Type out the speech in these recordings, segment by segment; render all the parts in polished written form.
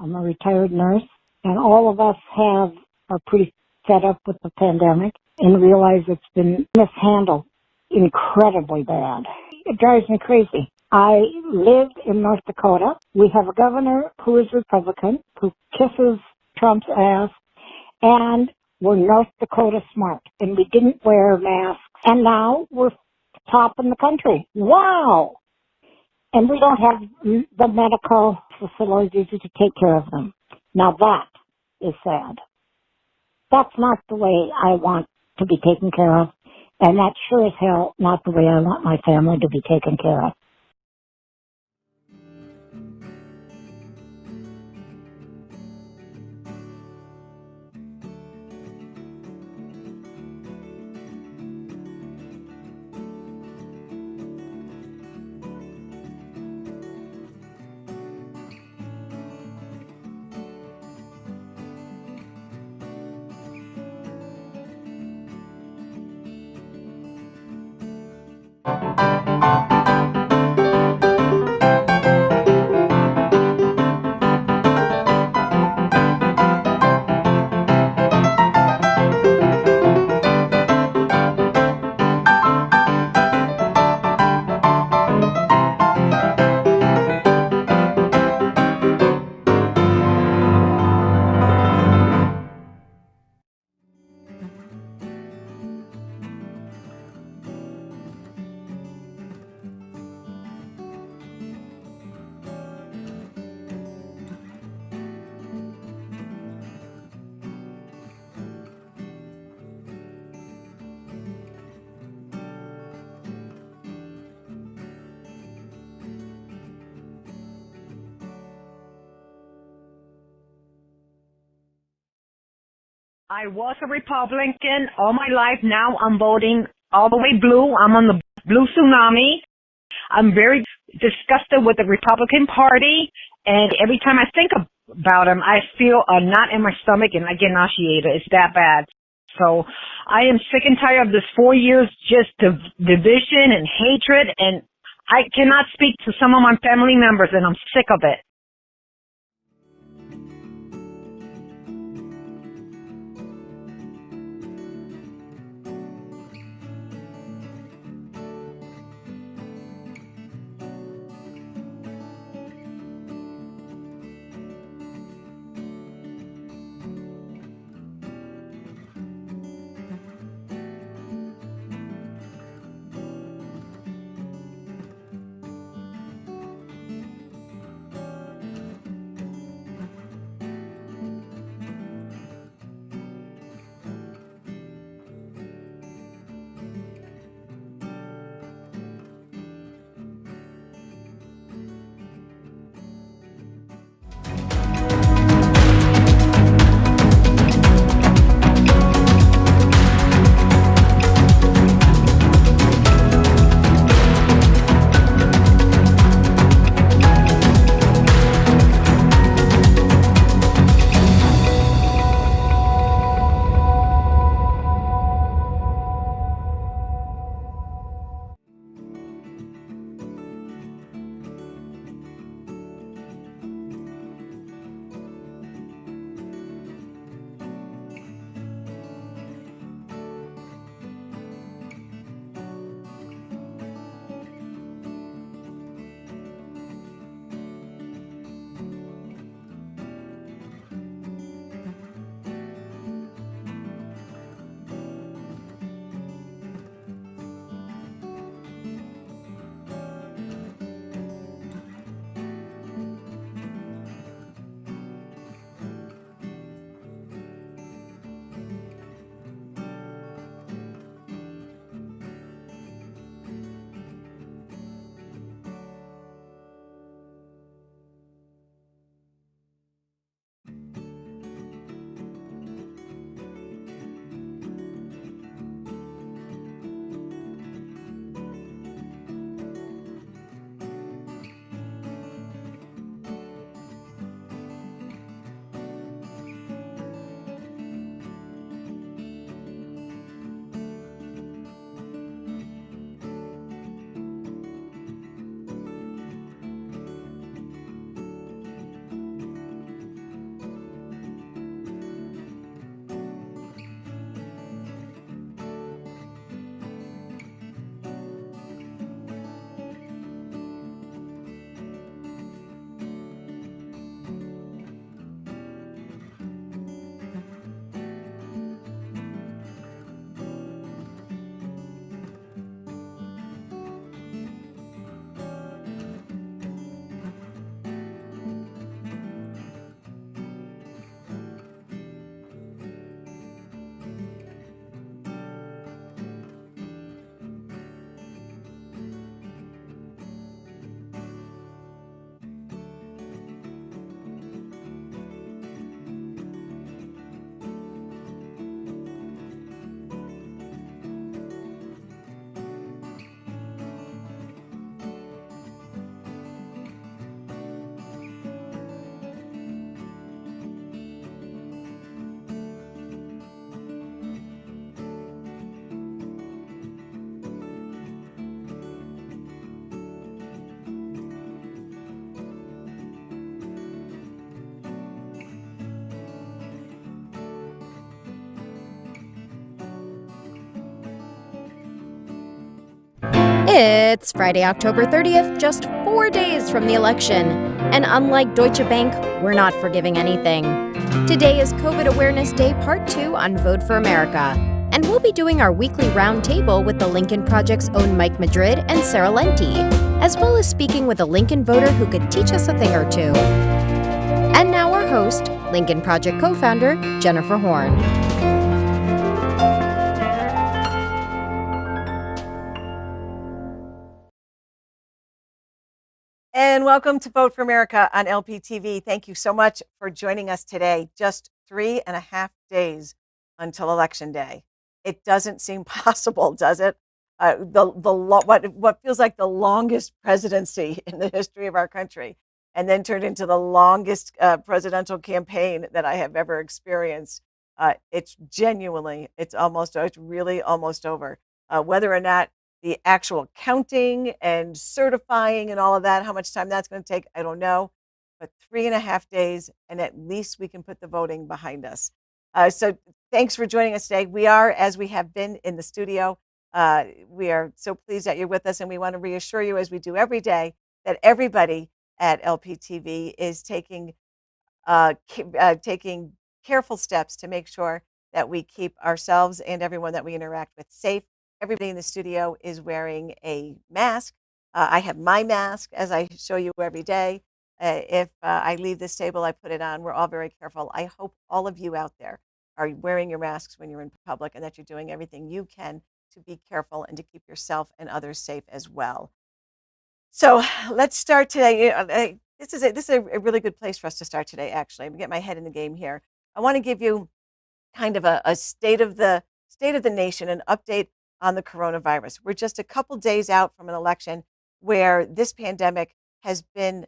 I'm a retired nurse, and all of us are pretty fed up with the pandemic and realize it's been mishandled incredibly bad. It drives me crazy. I live in North Dakota. We have a governor who is Republican, who kisses Trump's ass, and we're North Dakota smart, and we didn't wear masks, and now we're top in the country. Wow! And we don't have the medical facilities to take care of them. Now that is sad. That's not the way I want to be taken care of, and that's sure as hell not the way I want my family to be taken care of. I was a Republican all my life. Now I'm voting all the way blue. I'm on the blue tsunami. I'm very disgusted with the Republican Party, and every time I think about them, I feel a knot in my stomach and I get nauseated. It's that bad. So I am sick and tired of this 4 years just division and hatred, and I cannot speak to some of my family members, and I'm sick of it. It's Friday, October 30th, just 4 days from the election. And unlike Deutsche Bank, we're not forgiving anything. Today is COVID Awareness Day Part 2 on Vote for America. And we'll be doing our weekly roundtable with the Lincoln Project's own Mike Madrid and Sarah Lenti, as well as speaking with a Lincoln voter who could teach us a thing or two. And now our host, Lincoln Project co-founder, Jennifer Horn. And welcome to Vote for America on LPTV. Thank you so much for joining us today. Just 3.5 days until Election Day. It doesn't seem possible, does it? What feels like the longest presidency in the history of our country, and then turned into the longest presidential campaign that I have ever experienced. It's really almost over. Whether or not the actual counting and certifying and all of that, how much time that's going to take, I don't know. But 3.5 days, and at least we can put the voting behind us. So thanks for joining us today. We are, as we have been in the studio, we are so pleased that you're with us, and we want to reassure you, as we do every day, that everybody at LPTV is taking careful steps to make sure that we keep ourselves and everyone that we interact with safe. Everybody in the studio is wearing a mask. I have my mask, as I show you every day. If I leave this table, I put it on. We're all very careful. I hope all of you out there are wearing your masks when you're in public, and that you're doing everything you can to be careful and to keep yourself and others safe as well. So let's start today. This is a really good place for us to start today, actually. I'm going to get my head in the game here. I want to give you kind of a state of the nation, an update on the coronavirus. We're just a couple days out from an election where this pandemic has been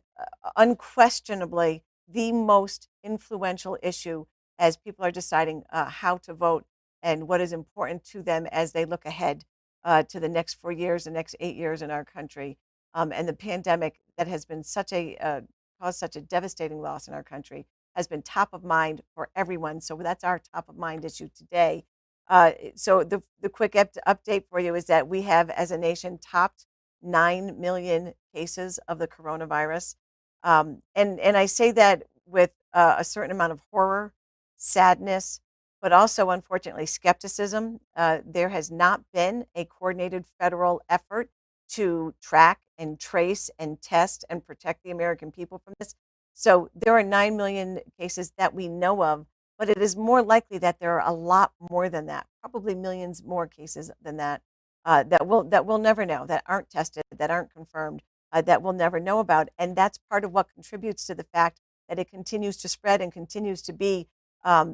unquestionably the most influential issue as people are deciding how to vote and what is important to them as they look ahead to the next 4 years, the next 8 years in our country. And the pandemic that has been caused such a devastating loss in our country has been top of mind for everyone. So that's our top of mind issue today. So the quick update for you is that we have, as a nation, topped 9 million cases of the coronavirus. And I say that with a certain amount of horror, sadness, but also, unfortunately, skepticism. There has not been a coordinated federal effort to track and trace and test and protect the American people from this. So there are 9 million cases that we know of, but it is more likely that there are a lot more than that, probably millions more cases than that, that we'll never know, that aren't tested, that aren't confirmed, that we'll never know about. And that's part of what contributes to the fact that it continues to spread and continues to be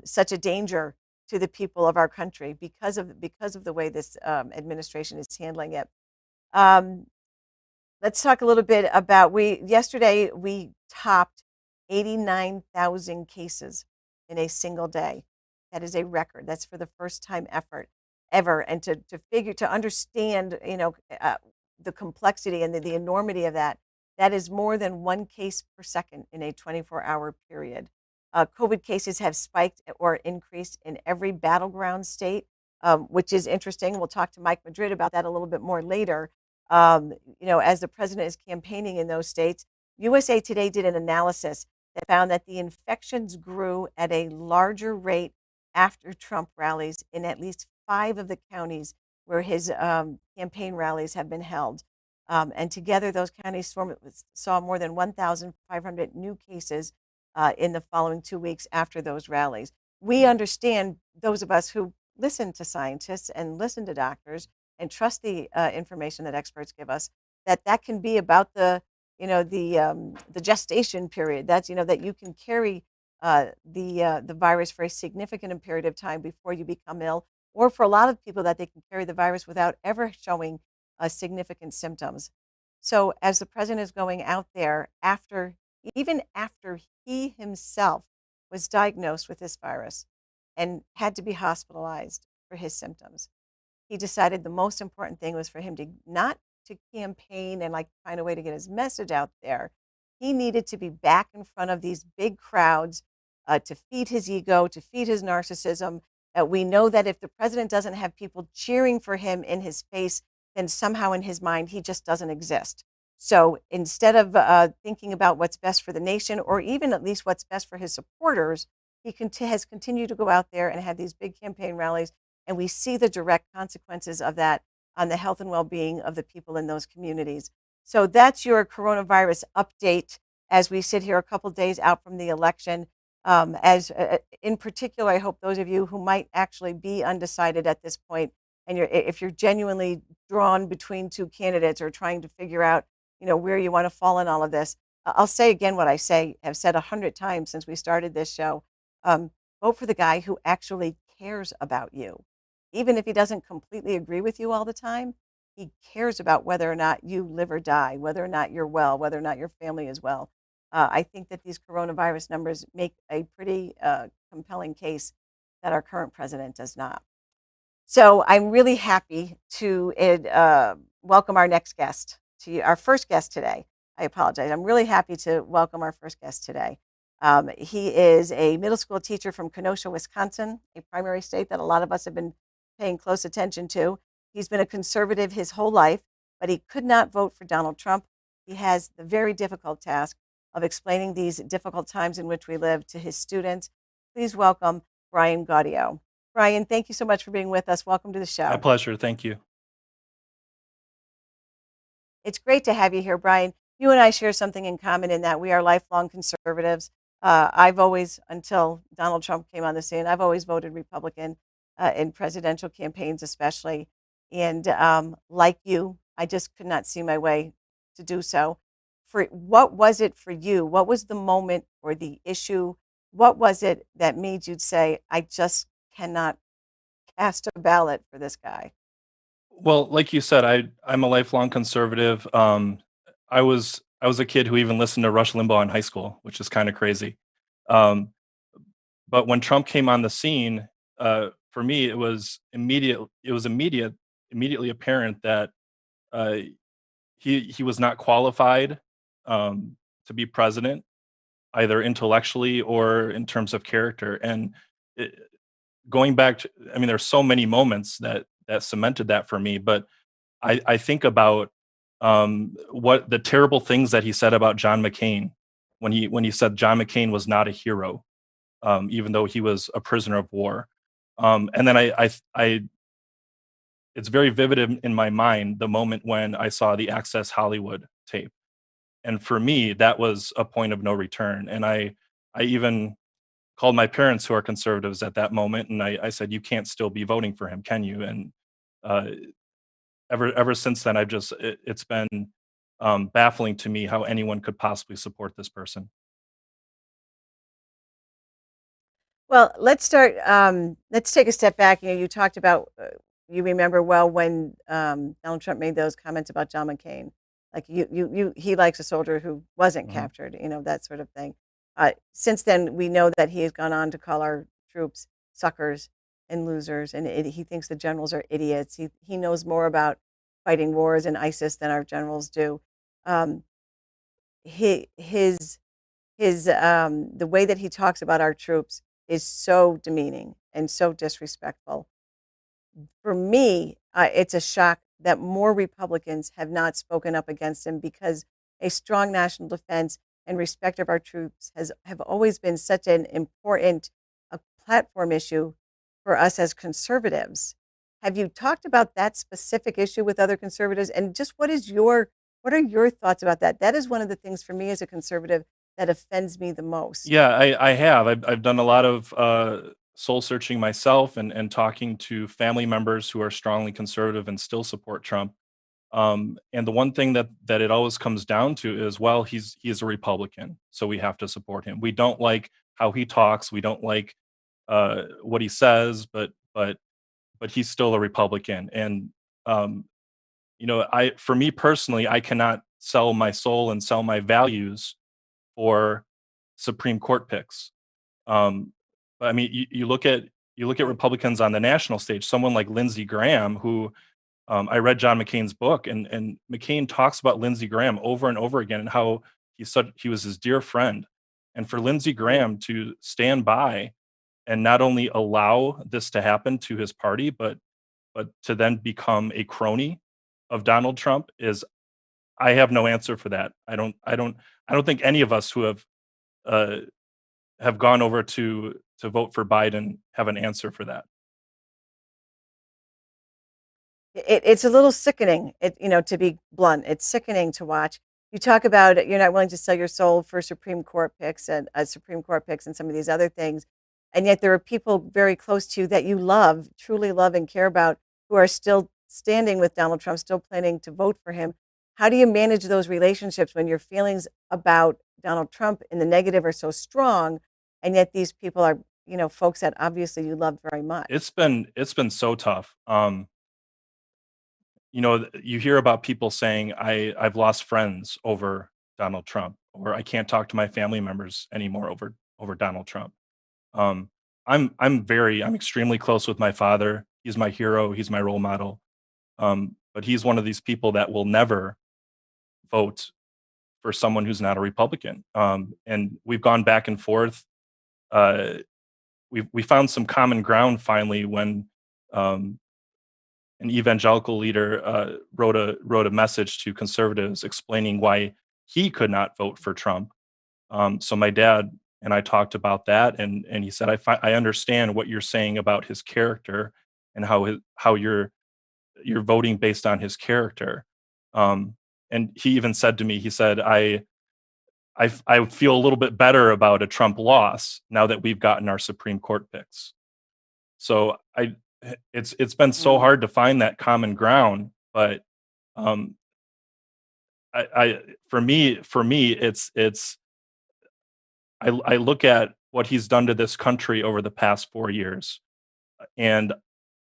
such a danger to the people of our country because of the way this administration is handling it. Let's talk a little bit about, yesterday we topped 89,000 cases in a single day. That is a record. That's for the first time ever. And to understand, the complexity and the enormity of that is more than 1 case per second in a 24-hour period. COVID cases have spiked or increased in every battleground state, which is interesting. We'll talk to Mike Madrid about that a little bit more later. As the president is campaigning in those states, USA Today did an analysis that found that the infections grew at a larger rate after Trump rallies in at least 5 of the counties where his campaign rallies have been held. And together, those counties saw more than 1,500 new cases in the following 2 weeks after those rallies. We understand, those of us who listen to scientists and listen to doctors and trust the information that experts give us, that can be about the gestation period. That's, that you can carry the virus for a significant period of time before you become ill, or for a lot of people that they can carry the virus without ever showing significant symptoms. So as the president is going out there, even after he himself was diagnosed with this virus and had to be hospitalized for his symptoms, he decided the most important thing was for him to not to campaign and find a way to get his message out there. He needed to be back in front of these big crowds to feed his ego, to feed his narcissism. We know that if the president doesn't have people cheering for him in his face, then somehow in his mind, he just doesn't exist. So instead of thinking about what's best for the nation, or even at least what's best for his supporters, he has continued to go out there and have these big campaign rallies. And we see the direct consequences of that on the health and well-being of the people in those communities. So that's your coronavirus update as we sit here a couple days out from the election. As in particular, I hope those of you who might actually be undecided at this point, and if you're genuinely drawn between two candidates or trying to figure out, where you want to fall in all of this, I'll say again what I have said 100 times since we started this show. Vote for the guy who actually cares about you, even if he doesn't completely agree with you all the time. He cares about whether or not you live or die, whether or not you're well, whether or not your family is well. I think that these coronavirus numbers make a pretty compelling case that our current president does not. So I'm really happy to welcome our next guest, our first guest today. I apologize. I'm really happy to welcome our first guest today. He is a middle school teacher from Kenosha, Wisconsin, a primary state that a lot of us have been paying close attention to. He's been a conservative his whole life, but he could not vote for Donald Trump. He has the very difficult task of explaining these difficult times in which we live to his students. Please welcome Brian Gaudio. Brian, thank you so much for being with us. Welcome to the show. My pleasure. Thank you. It's great to have you here, Brian. You and I share something in common in that we are lifelong conservatives. I've always, until Donald Trump came on the scene, I've always voted Republican in presidential campaigns especially. And like you, I just could not see my way to do so. What was it for you? What was the moment or the issue? What was it that made you say, I just cannot cast a ballot for this guy? Well, like you said, I'm a lifelong conservative. I was a kid who even listened to Rush Limbaugh in high school, which is kind of crazy. Um, but when Trump came on the scene, for me, it was immediately apparent that uh, he was not qualified to be president, either intellectually or in terms of character. And it, going back to, I mean, there's so many moments that cemented that for me. But I think about what the terrible things that he said about John McCain when he said John McCain was not a hero, even though he was a prisoner of war. And then it's very vivid in my mind the moment when I saw the Access Hollywood tape, and for me that was a point of no return. And I even called my parents, who are conservatives, at that moment, and I said, "You can't still be voting for him, can you?" And uh, ever since then, it's been baffling to me how anyone could possibly support this person. Well, let's start. Let's take a step back. You talked about, you remember well when Donald Trump made those comments about John McCain, like he likes a soldier who wasn't Mhm. captured, that sort of thing. Since then, we know that he has gone on to call our troops suckers and losers, and he thinks the generals are idiots. He knows more about fighting wars and ISIS than our generals do. Um, he, the way that he talks about our troops is so demeaning and so disrespectful. For me, it's a shock that more Republicans have not spoken up against him, because a strong national defense and respect of our troops have always been such an important platform issue for us as conservatives. Have you talked about that specific issue with other conservatives? And just what are your thoughts about that? That is one of the things for me as a conservative that offends me the most. Yeah, I have. I've done a lot of soul searching myself, and talking to family members who are strongly conservative and still support Trump. And the one thing that it always comes down to is, well, he's a Republican, so we have to support him. We don't like how he talks. We don't like what he says, but he's still a Republican. And um, for me personally, I cannot sell my soul and sell my values for Supreme Court picks. Um, but I mean, you look at Republicans on the national stage. Someone like Lindsey Graham, who I read John McCain's book, and McCain talks about Lindsey Graham over and over again, and how he was his dear friend. And for Lindsey Graham to stand by and not only allow this to happen to his party, but to then become a crony of Donald Trump is I have no answer for that. I don't think any of us who uh, have gone over to vote for Biden have an answer for that. It's a little sickening, to be blunt. It's sickening to watch. You talk about you're not willing to sell your soul for Supreme Court picks and Supreme Court picks and some of these other things, and yet there are people very close to you that you love, truly love and care about, who are still standing with Donald Trump, still planning to vote for him. How do you manage those relationships when your feelings about Donald Trump in the negative are so strong, and yet these people are, folks that obviously you love very much? It's been so tough. You hear about people saying I've lost friends over Donald Trump, or I can't talk to my family members anymore over Donald Trump. Um, I'm extremely close with my father. He's my hero. He's my role model. But he's one of these people that will never vote for someone who's not a Republican. And we've gone back and forth. Uh, we found some common ground finally when um, an evangelical leader wrote a message to conservatives explaining why he could not vote for Trump. So my dad and I talked about that, and he said, I understand what you're saying about his character and how you're voting based on his character. Um, and he even said to me, he said, I feel a little bit better about a Trump loss now that we've gotten our Supreme Court picks. So it's been so Mm. hard to find that common ground, but um, I for me I look at what he's done to this country over the past 4 years, and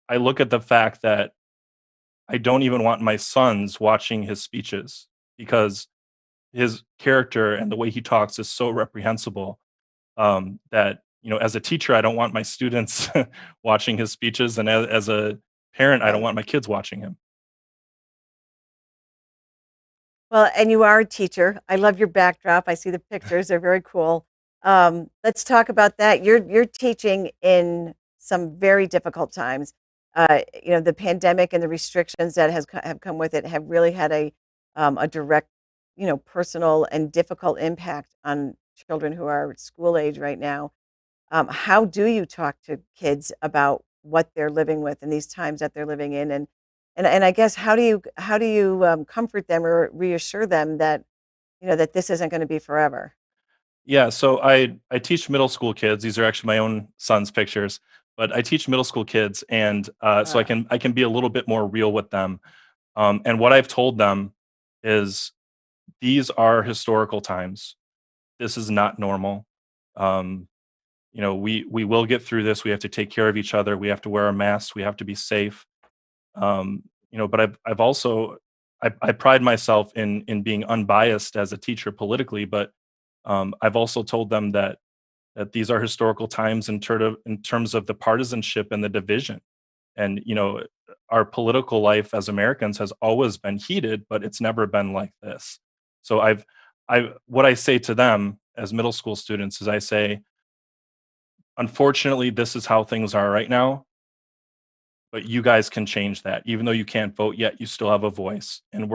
I look at the fact that I don't even want my sons watching his speeches because his character and the way he talks is so reprehensible, that as a teacher I don't want my students watching his speeches, and as a parent I don't Right. want my kids watching him. Well, and you are a teacher. I love your backdrop. I see the pictures. They're very cool. Let's talk about that. You're teaching in some very difficult times. The pandemic and the restrictions that have come with it have really had a direct, personal and difficult impact on children who are school age right now. How do you talk to kids about what they're living with in these times that they're living in, and I guess how do you comfort them or reassure them that that this isn't going to be forever? Yeah, so I teach middle school kids. These are actually my own son's pictures, but I teach middle school kids, and so I Uh, can be a little bit more real with them. And what I've told them is these are historical times. This is not normal. Um, we will get through this. We have to take care of each other. We have to wear our masks. We have to be safe. But I've also I pride myself in being unbiased as a teacher politically, but I've also told them that these are historical times in terms of the partisanship and the division. And our political life as Americans has always been heated, but it's never been like this. So I what I say to them as middle school students is I say, unfortunately, this is how things are right now, but you guys can change that. Even though you can't vote yet, you still have a voice. And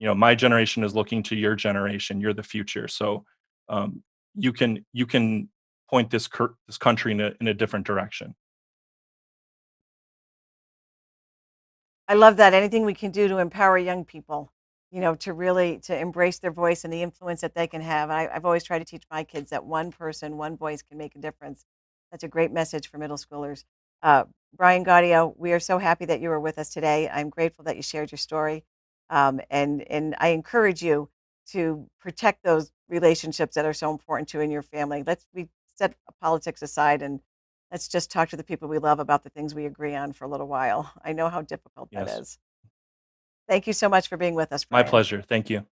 my generation is looking to your generation. You're the future. So um, you can point this country in a different direction. I love that. Anything we can do to empower young people, to really to embrace their voice and the influence that they can have. I've always tried to teach my kids that one person, one voice can make a difference. That's a great message for middle schoolers. Uh, Brian Gaudio, we are so happy that you were with us today. I'm grateful that you shared your story, and I encourage you to protect those relationships that are so important to you and your family. We set politics aside and let's just talk to the people we love about the things we agree on for a little while. I know how difficult that Yes. is. Thank you so much for being with us, My Brian. pleasure. Thank you.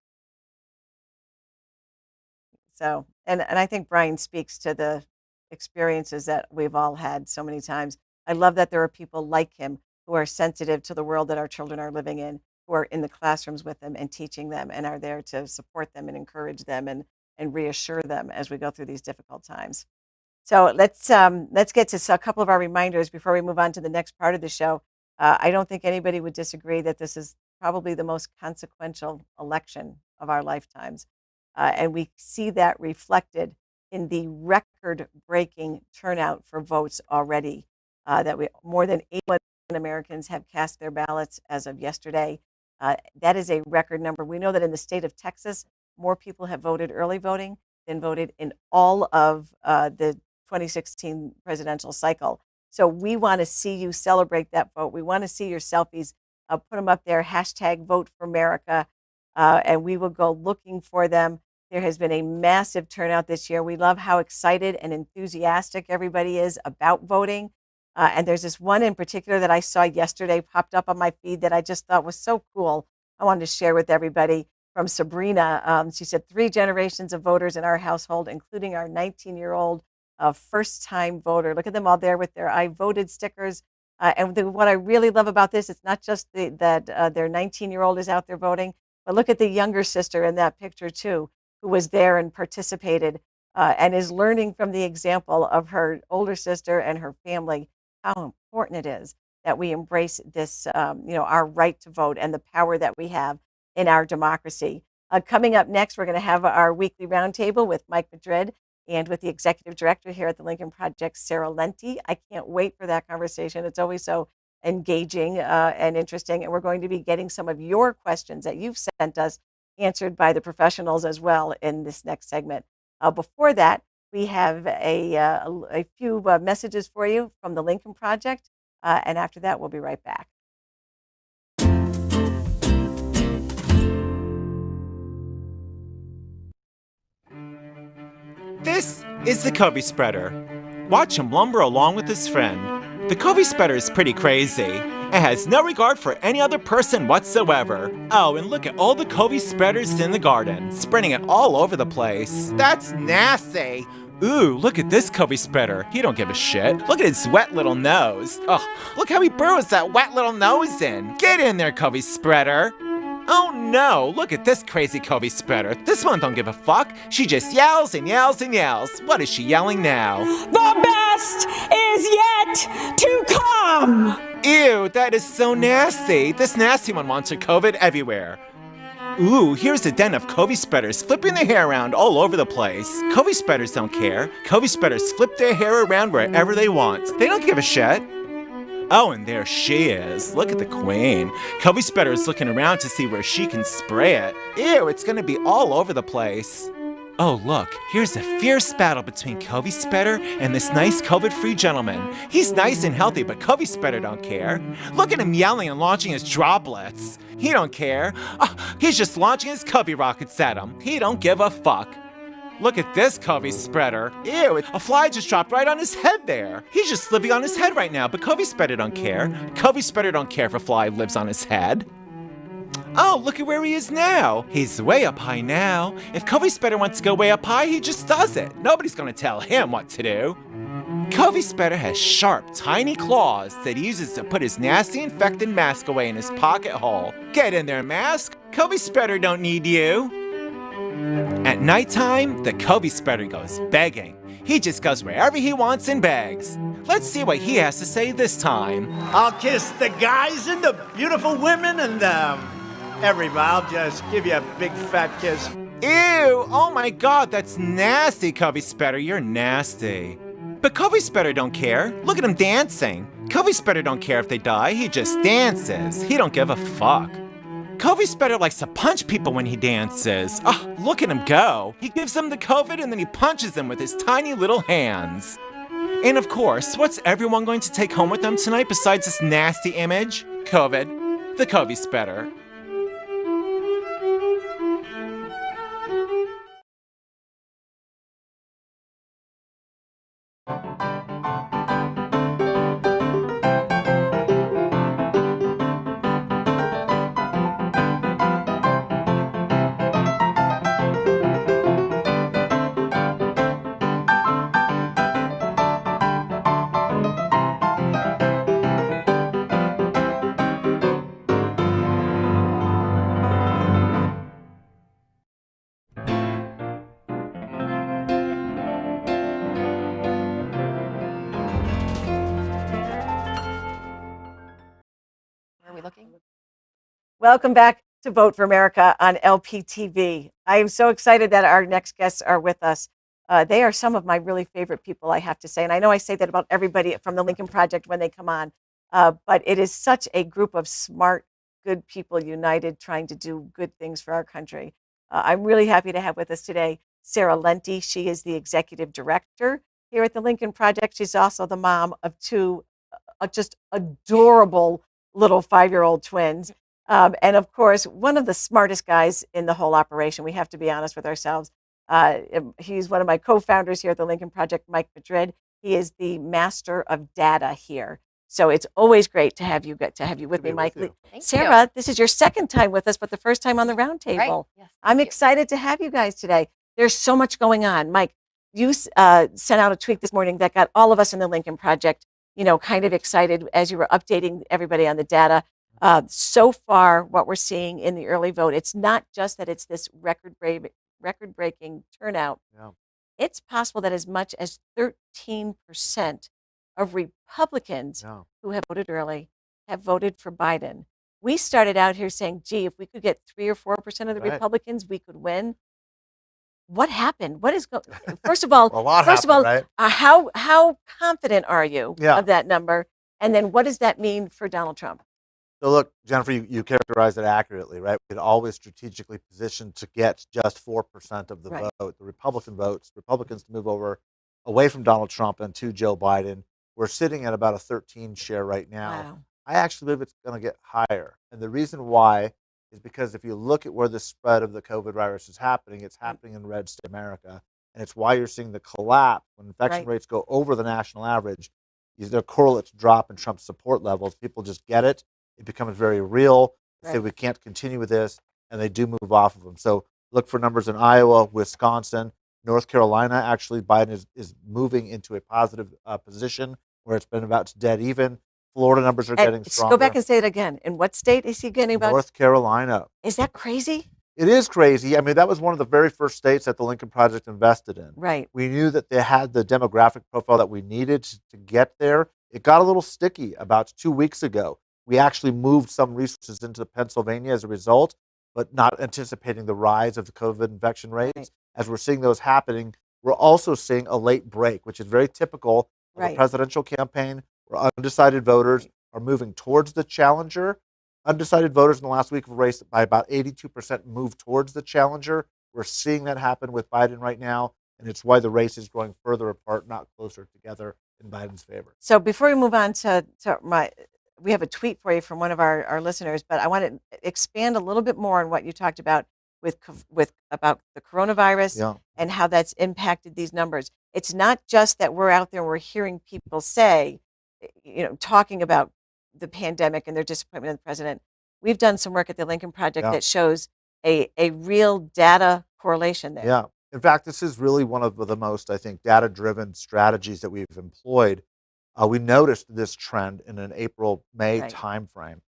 So, and I think Brian speaks to the experiences that we've all had so many times. I love that there are people like him who are sensitive to the world that our children are living in, who are in the classrooms with them and teaching them and are there to support them and encourage them and reassure them as we go through these difficult times. So let's get to a couple of our reminders before we move on to the next part of the show. I don't think anybody would disagree that this is probably the most consequential election of our lifetimes. And we see that reflected in the record-breaking turnout for votes already. More than 81 Americans have cast their ballots as of yesterday. That is a record number. We know that in the state of Texas, more people have voted early voting than voted in all of the 2016 presidential cycle. So we want to see you celebrate that vote. We want to see your selfies. Put them up there, hashtag Vote for America, and we will go looking for them. There has been a massive turnout this year. We love how excited and enthusiastic everybody is about voting. And there's this one in particular that I saw yesterday, popped up on my feed, that I just thought was so cool. I wanted to share with everybody from Sabrina. She said, 3 generations of voters in our household, including our 19-year-old first-time voter. Look at them all there with their I voted stickers. What I really love about this, it's not just that their 19-year-old is out there voting, but look at the younger sister in that picture too, who was there and participated and is learning from the example of her older sister and her family how important it is that we embrace this, our right to vote and the power that we have in our democracy. Coming up next, we're going to have our weekly roundtable with Mike Madrid and with the executive director here at the Lincoln Project, Sarah Lenti. I can't wait for that conversation. It's always so engaging and interesting. And we're going to be getting some of your questions that you've sent us answered by the professionals as well in this next segment. Before that, we have a few messages for you from the Lincoln Project. And after that, we'll be right back. This is the Covey Spreader. Watch him lumber along with his friend. The Covey Spreader is pretty crazy. It has no regard for any other person whatsoever. Oh, and look at all the Covey Spreaders in the garden, spreading it all over the place. That's nasty. Ooh, look at this Covey Spreader. He don't give a shit. Look at his wet little nose. Ugh, look how he burrows that wet little nose in. Get in there, Covey Spreader. Oh no, look at this crazy Covey Spreader. This one don't give a fuck. She just yells and yells and yells. What is she yelling now? The best is yet to come! Ew, that is so nasty. This nasty one wants her COVID everywhere. Ooh, here's a den of Covey Spreaders flipping their hair around all over the place. Covey Spreaders don't care. Covey Spreaders flip their hair around wherever they want. They don't give a shit. Oh, and there she is. Look at the queen. Covey Spreader is looking around to see where she can spray it. Ew, it's gonna be all over the place. Oh, look, here's a fierce battle between Covey Spreader and this nice COVID-free gentleman. He's nice and healthy, but Covey Spreader don't care. Look at him yelling and launching his droplets. He don't care. Oh, he's just launching his Covey rockets at him. He don't give a fuck. Look at this Covey Spreader. Ew, a fly just dropped right on his head there. He's just living on his head right now, but Covey Spreader don't care. Covey Spreader don't care if a fly lives on his head. Oh, look at where he is now. He's way up high now. If Covey Spreader wants to go way up high, he just does it. Nobody's gonna tell him what to do. Covey Spreader has sharp, tiny claws that he uses to put his nasty infected mask away in his pocket hole. Get in there, mask. Covey Spreader don't need you. At nighttime, the Covey Spreader goes begging. He just goes wherever he wants and begs. Let's see what he has to say this time. I'll kiss the guys and the beautiful women and everybody. I'll just give you a big fat kiss. Ew, oh my god, that's nasty, Covey Spreader, you're nasty. But Covey Spreader don't care. Look at him dancing. Covey Spreader don't care if they die, he just dances. He don't give a fuck. Covey Spreader likes to punch people when he dances. Oh, look at him go. He gives them the COVID and then he punches them with his tiny little hands. And of course, what's everyone going to take home with them tonight besides this nasty image? COVID. The Covey Spreader. Where are we looking? Welcome back to Vote for America on LPTV. I am so excited that our next guests are with us. They are some of my really favorite people, I have to say. And I know I say that about everybody from the Lincoln Project when they come on. But it is such a group of smart, good people united trying to do good things for our country. I'm really happy to have with us today Sarah Lenti. She is the executive director here at the Lincoln Project. She's also the mom of two just adorable little 5-year-old twins. And of course, one of the smartest guys in the whole operation. We have to be honest with ourselves. He's one of my co-founders here at the Lincoln Project, Mike Madrid. He is the master of data here. So it's always great to have you with me, Mike. Sarah, this is your second time with us, but the first time on the roundtable. Right. Yes, I'm excited to have you guys today. There's so much going on. Mike, you sent out a tweet this morning that got all of us in the Lincoln Project, kind of excited as you were updating everybody on the data. So far, what we're seeing in the early vote, it's not just that it's this record-breaking turnout. Yeah. It's possible that as much as 13% of Republicans who have voted early have voted for Biden. We started out here saying, gee, if we could get 3 or 4% of the Republicans, we could win. What happened? What is first of all, right? How confident are you Yeah. of that number? And then what does that mean for Donald Trump? So look, Jennifer, you characterized it accurately, right? We had always strategically positioned to get just 4% of the vote, the Republican votes, Republicans to move away from Donald Trump and to Joe Biden. We're sitting at about a 13 share right now. Wow. I actually believe it's going to get higher. And the reason why is because if you look at where the spread of the COVID virus is happening, it's happening in red state America. And it's why you're seeing the collapse when infection rates go over the national average. Their correlates drop in Trump's support levels. People just get it. It becomes very real. They say we can't continue with this, and they do move off of them. So look for numbers in Iowa, Wisconsin, North Carolina. Actually, Biden is moving into a positive position where it's been about dead even. Florida numbers are getting stronger. Go back and say it again. In what state is he getting about? North Carolina. Is that crazy? It is crazy. I mean, that was one of the very first states that the Lincoln Project invested in. Right. We knew that they had the demographic profile that we needed to get there. It got a little sticky about 2 weeks ago. We actually moved some resources into Pennsylvania as a result, but not anticipating the rise of the COVID infection rates. Right. As we're seeing those happening, we're also seeing a late break, which is very typical of a presidential campaign where undecided voters are moving towards the challenger. Undecided voters in the last week of a race by about 82% moved towards the challenger. We're seeing that happen with Biden right now, and it's why the race is growing further apart, not closer together in Biden's favor. So before we move on we have a tweet for you from one of our listeners, but I want to expand a little bit more on what you talked about about the coronavirus and how that's impacted these numbers. It's not just that we're out there, we're hearing people say, talking about the pandemic and their disappointment in the president. We've done some work at the Lincoln Project that shows a real data correlation there. Yeah. In fact, this is really one of the most, I think, data-driven strategies that we've employed. We noticed this trend in an April-May timeframe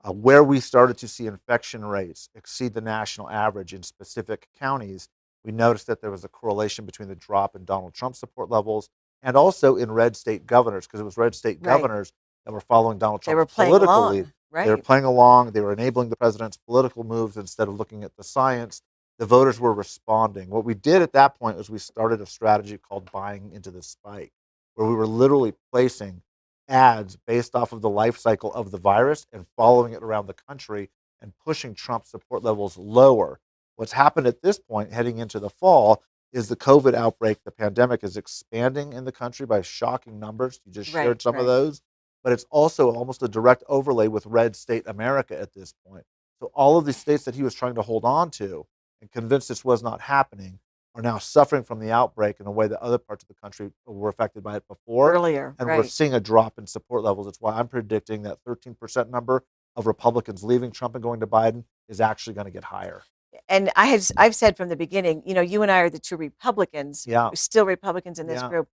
where we started to see infection rates exceed the national average in specific counties. We noticed that there was a correlation between the drop in Donald Trump support levels and also in red state governors, because it was red state governors that were following Donald Trump's political lead. They were playing along. They were enabling the president's political moves instead of looking at the science. The voters were responding. What we did at that point was we started a strategy called buying into the spike, where we were literally placing ads based off of the life cycle of the virus and following it around the country and pushing Trump's support levels lower. What's happened at this point, heading into the fall, is the COVID outbreak, the pandemic is expanding in the country by shocking numbers. You just shared some of those. But it's also almost a direct overlay with red state America at this point. So all of these states that he was trying to hold on to and convince this was not happening are now suffering from the outbreak in a way that other parts of the country were affected by it before. Earlier. And we're seeing a drop in support levels. It's why I'm predicting that 13% number of Republicans leaving Trump and going to Biden is actually going to get higher. And I've said from the beginning, you and I are the two Republicans, still Republicans in this group,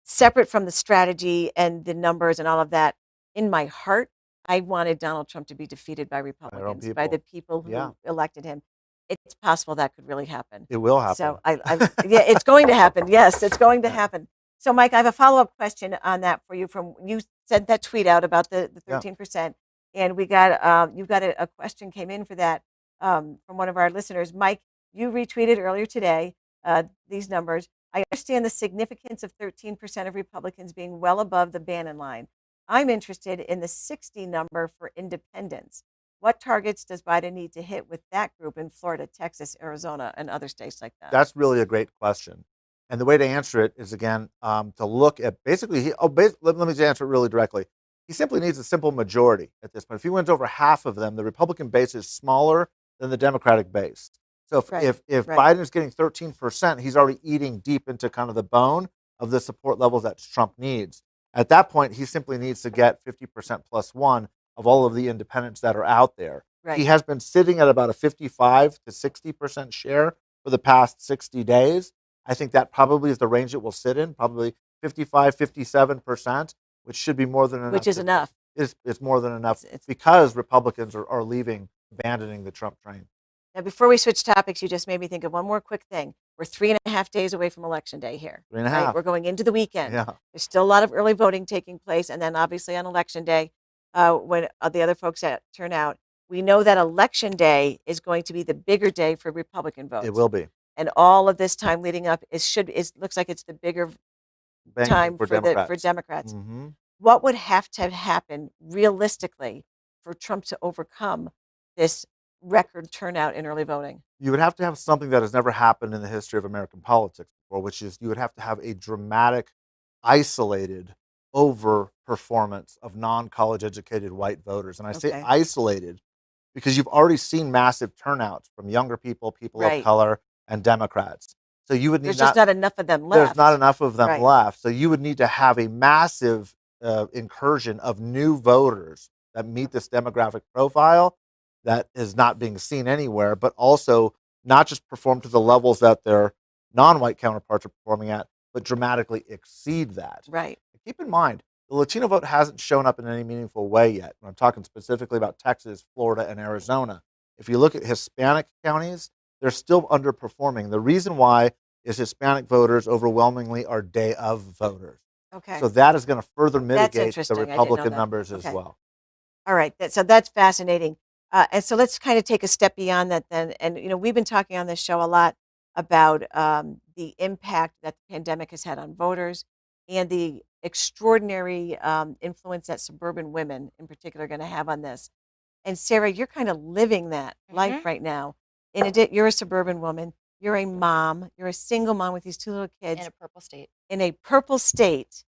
separate from the strategy and the numbers and all of that. In my heart, I wanted Donald Trump to be defeated by Republicans, by the people who elected him. It's possible that could really happen. It will happen. So it's going to happen. Yes, it's going to happen. So Mike, I have a follow-up question on that for you. You sent that tweet out about the 13%. And we got you've got a question came in for that from one of our listeners. Mike, you retweeted earlier today these numbers. I understand the significance of 13% of Republicans being well above the Bannon line. I'm interested in the 60 number for independents. What targets does Biden need to hit with that group in Florida, Texas, Arizona, and other states like that? That's really a great question. And the way to answer it is, again, to look at basically, let me just answer it really directly. He simply needs a simple majority at this point. If he wins over half of them, the Republican base is smaller than the Democratic base. So if Biden is getting 13%, he's already eating deep into kind of the bone of the support levels that Trump needs. At that point, he simply needs to get 50% plus one of all of the independents that are out there. Right. He has been sitting at about a 55 to 60% share for the past 60 days. I think that probably is the range it will sit in, probably 55, 57%, which should be more than enough. Which is enough. It's more than enough because Republicans are leaving, abandoning the Trump train. Now, before we switch topics, you just made me think of one more quick thing. We're 3.5 days away from Election Day here. 3.5. We're going into the weekend. Yeah. There's still a lot of early voting taking place. And then obviously on Election Day, when the other folks turn out, we know that Election Day is going to be the bigger day for Republican votes. It will be. And all of this time leading up looks like it's the bigger time for Democrats. Mm-hmm. What would have to happen realistically for Trump to overcome this record turnout in early voting? You would have to have something that has never happened in the history of American politics before, which is you would have to have a dramatic, isolated over-performance of non-college educated white voters. And I say isolated because you've already seen massive turnouts from younger people, people of color, and Democrats. So you would need There's just not enough of them left. There's not enough of them left. So you would need to have a massive incursion of new voters that meet this demographic profile that is not being seen anywhere, but also not just perform to the levels that their non-white counterparts are performing at, but dramatically exceed that. Right. Keep in mind, the Latino vote hasn't shown up in any meaningful way yet. I'm talking specifically about Texas, Florida, and Arizona. If you look at Hispanic counties, they're still underperforming. The reason why is Hispanic voters overwhelmingly are day of voters. Okay. So that is going to further mitigate the interesting. Republican numbers as well. All right. So that's fascinating. And so let's kind of take a step beyond that then. And, we've been talking on this show a lot about the impact that the pandemic has had on voters and the extraordinary influence that suburban women in particular are going to have on this. And Sarah, you're kind of living that life right now. You're a suburban woman. You're a mom. You're a single mom with these two little kids. In a purple state. In a purple state.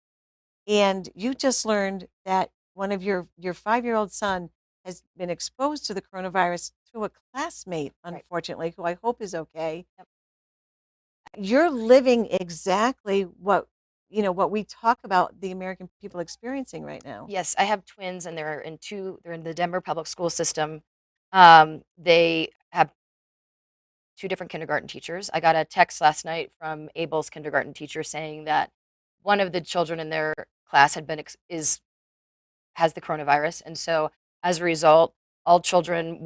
And you just learned that one of your 5-year-old son has been exposed to the coronavirus through a classmate, unfortunately, who I hope is okay. Yep. You're living exactly what we talk about the American people experiencing right now. Yes, I have twins, and they're in the Denver public school system. They have 2 different kindergarten teachers. I got a text last night from Abel's kindergarten teacher saying that one of the children in their class has the coronavirus, and so as a result, all children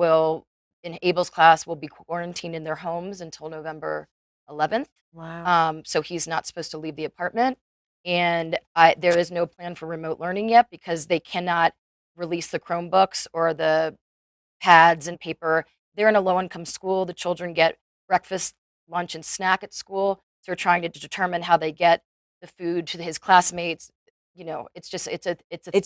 in Abel's class will be quarantined in their homes until November 11th. Wow. So he's not supposed to leave the apartment, and there is no plan for remote learning yet because they cannot release the Chromebooks or the pads and paper. They're in a low-income school. The children get breakfast, lunch, and snack at school. So they're trying to determine how they get the food to his classmates. It's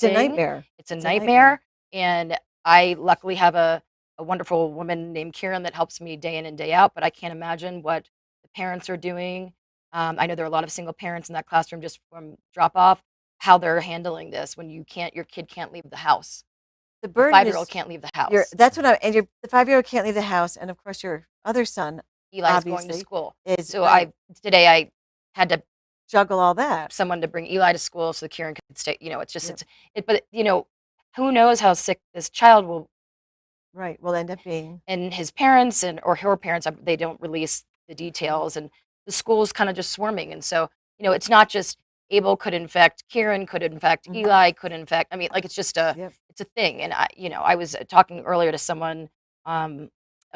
a nightmare. It's a nightmare. And I luckily have a wonderful woman named Kieran that helps me day in and day out, but I can't imagine what the parents are doing. I know there are a lot of single parents in that classroom just from drop off, how they're handling this when your kid can't leave the house. The burden 5-year-old can't leave the house. The 5-year-old can't leave the house. And of course your other son, Eli's going to school. Today I had to juggle all that. Someone to bring Eli to school so Kieran could stay. But who knows how sick this child will end up being. And his parents or her parents, they don't release the details, and the school is kind of just swarming. And so, it's not just Abel could infect, Kieran could infect, Eli could infect. I mean, it's just it's a thing. And I was talking earlier to someone, a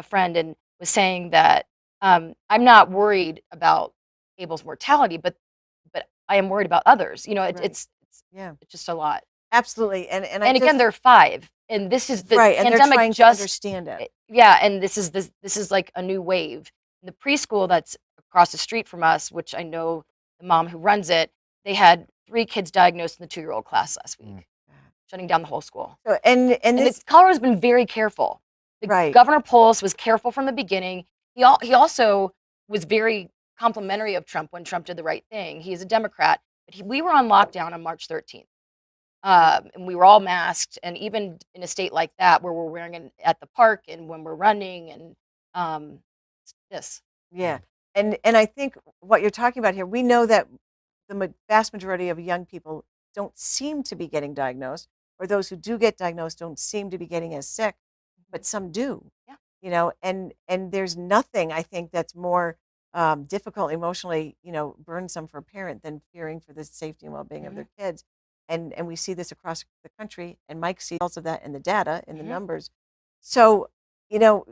friend, and was saying that I'm not worried about Abel's mortality, but I am worried about others. It's just a lot. Absolutely. And again, they're 5. and this is the Right, and they're pandemic trying to just understand it. yeah, and this is like a new wave. The preschool that's across the street from us, which I know the mom who runs it, they had 3 kids diagnosed in the 2-year-old class last week, shutting down the whole school. So, And this, Colorado's been very careful. right. Governor Polis was careful from the beginning. He also was very complimentary of Trump when Trump did the right thing. He is a Democrat, but we were on lockdown on March 13th. And we were all masked, and even in a state like that where we're wearing it at the park and when we're running and this. Yeah. And I think what you're talking about here, we know that the vast majority of young people don't seem to be getting diagnosed, or those who do get diagnosed don't seem to be getting as sick, but some do. Yeah. You know, and there's nothing I think that's more difficult emotionally, you know, burdensome for a parent than fearing for the safety and well-being of their kids. And we see this across the country, and Mike sees also that in the data, in the numbers. So, you know,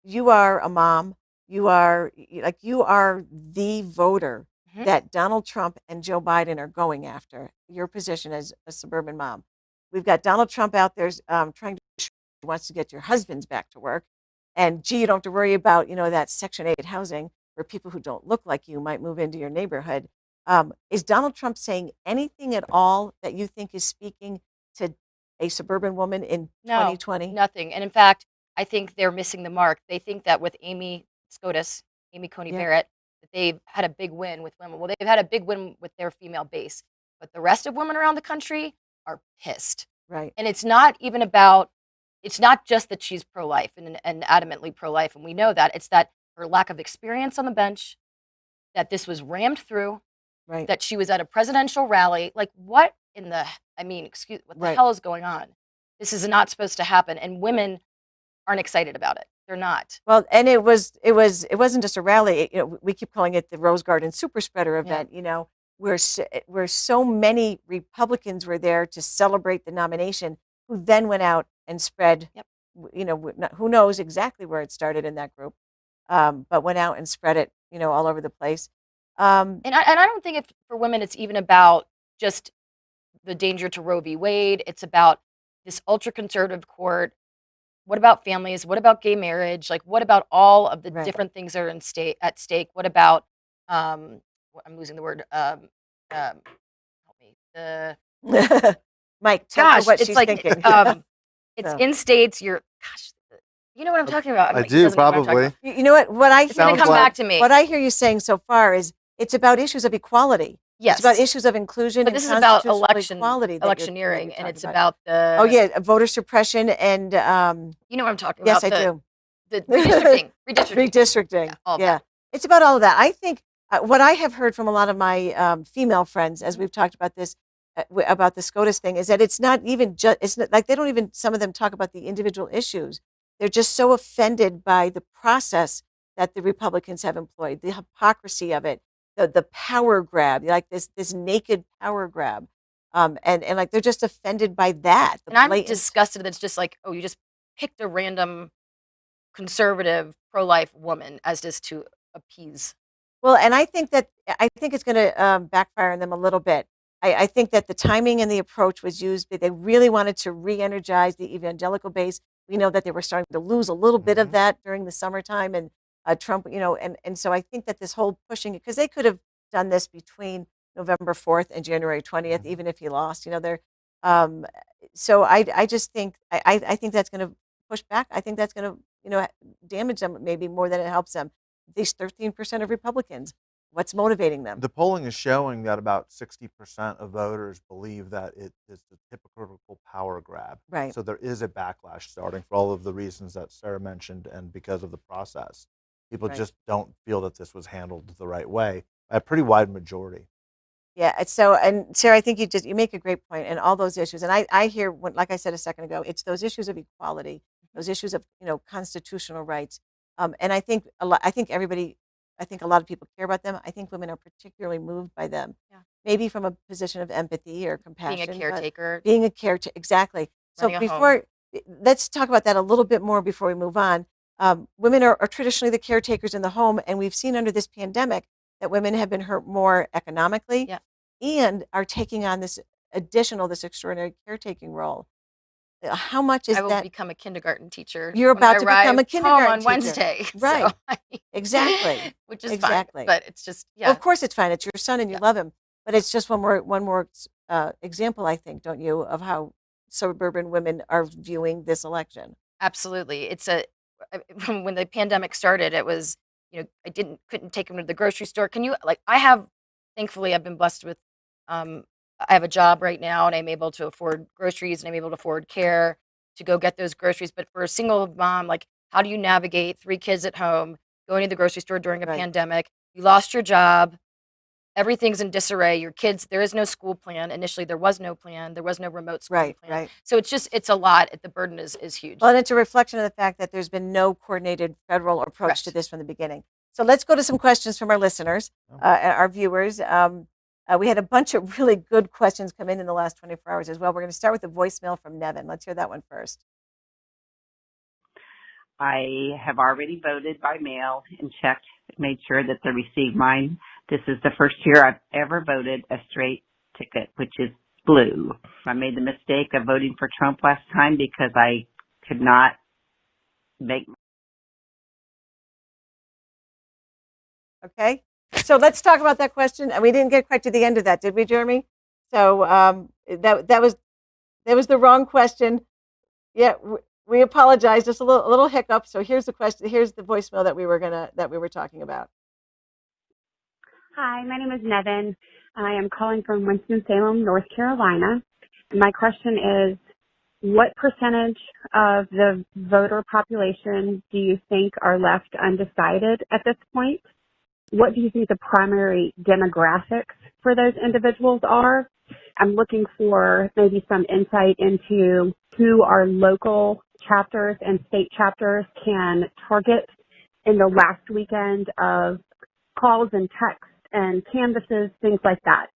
you are a mom. You are the voter that Donald Trump and Joe Biden are going after. Your position as a suburban mom. We've got Donald Trump out there trying to wants to get your husbands back to work, and gee, you don't have to worry about, you know, that Section 8 housing where people who don't look like you might move into your neighborhood. Is Donald Trump saying anything at all that you think is speaking to a suburban woman in 2020? Nothing. And in fact, I think they're missing the mark. They think that with Amy Coney Barrett, that they've had a big win with women. Well, they've had a big win with their female base, but the rest of women around the country are pissed. Right. And it's not just that she's pro-life and adamantly pro-life, and we know that. It's that her lack of experience on the bench, that this was rammed through, right, that she was at a presidential rally. Like, what in the, what the hell is going on? This is not supposed to happen, and women aren't excited about it. They're not. Well, and it wasn't just a rally. You know, we keep calling it the Rose Garden super spreader event, you know, where so many Republicans were there to celebrate the nomination, who then went out and spread, you know, who knows exactly where it started in that group, but went out and spread it, you know, all over the place. And I don't think for women it's even about just the danger to Roe v. Wade. It's about this ultra conservative court. What about families? What about gay marriage? Like, what about all of the different things that are at stake? What about I'm losing the word. Help me. Mike, tell her what it's she's like thinking. it's in states. You know what I'm talking about. I do, probably. You know what I it's going to come back to me. What I hear you saying so far is it's about issues of equality. Yes. It's about issues of inclusion. But and this is about equality, electioneering, and it's about voter suppression and you know what I'm talking yes, about. I do. The redistricting. Redistricting. Yeah. It's about all of that. I think what I have heard from a lot of my female friends, as we've talked about this, about the SCOTUS thing, is that it's not even just, it's not, like they don't even, some of them talk about the individual issues. They're just so offended by the process that the Republicans have employed, the hypocrisy of it, the power grab, like this naked power grab. And like they're just offended by that. And I'm disgusted that it's just like, oh, you just picked a random conservative pro-life woman as just to appease. Well, and I think it's going to backfire on them a little bit. I think that the timing and the approach was used. They really wanted to re-energize the evangelical base. We know that they were starting to lose a little bit of that during the summertime, and Trump, you know, and so I think that this whole pushing, because they could have done this between November 4th and January 20th, even if he lost, you know, they're, so I just think, I think that's going to push back. I think that's going to, you know, damage them maybe more than it helps them. These 13% of Republicans, what's motivating them? The polling is showing that about 60% of voters believe that it is the typical power grab. Right. So there is a backlash starting for all of the reasons that Sarah mentioned, and because of the process. People just don't feel that this was handled the right way by a pretty wide majority. Yeah. So, and Sarah, I think you make a great point, and all those issues. And I hear, like I said a second ago, it's those issues of equality, those issues of, you know, constitutional rights. And I think a lot of people care about them. I think women are particularly moved by them. Yeah. Maybe from a position of empathy or compassion. Being a caretaker. Exactly. So let's talk about that a little bit more before we move on. Women are traditionally the caretakers in the home, and we've seen under this pandemic that women have been hurt more economically and are taking on this extraordinary caretaking role. How much is I will that? become a kindergarten teacher You're when I about to become a arrive home kindergarten on teacher. Wednesday. Right. So, Exactly. which is fine, Exactly. but it's just, Well, yeah, of course it's fine. It's your son and you yeah, love him. But it's just one more example, I think, don't you, of how suburban women are viewing this election. absolutely. When the pandemic started, it was, I couldn't take them to the grocery store. Can you, like, thankfully, I've been blessed with, um, I have a job right now and I'm able to afford groceries and I'm able to afford care to go get those groceries. But for a single mom, like, how do you navigate 3 kids at home, going to the grocery store during a Right. pandemic? You lost your job. Everything's in disarray. Your kids, there is no school plan. Initially, there was no plan. There was no remote schooling Right. plan. Right. So it's a lot. The burden is huge. Well, and it's a reflection of the fact that there's been no coordinated federal approach to Correct. this from the beginning. So let's go to some questions from our listeners, our viewers. We had a bunch of really good questions come in the last 24 hours as well. We're going to start with the voicemail from Nevin. Let's hear that one first. I have already voted by mail and checked, made sure that they received mine. This is the first year I've ever voted a straight ticket, which is blue. I made the mistake of voting for Trump last time because I could not make. Okay, so let's talk about that question. And we didn't get quite to the end of that, did we, Jeremy? So that was the wrong question. Yeah, we apologize. Just a little hiccup. So here's the question. Here's the voicemail that we were talking about. Hi, my name is Nevin. I am calling from Winston-Salem, North Carolina. My question is, what percentage of the voter population do you think are left undecided at this point? What do you think the primary demographics for those individuals are? I'm looking for maybe some insight into who our local chapters and state chapters can target in the last weekend of calls and texts and canvases, things like that.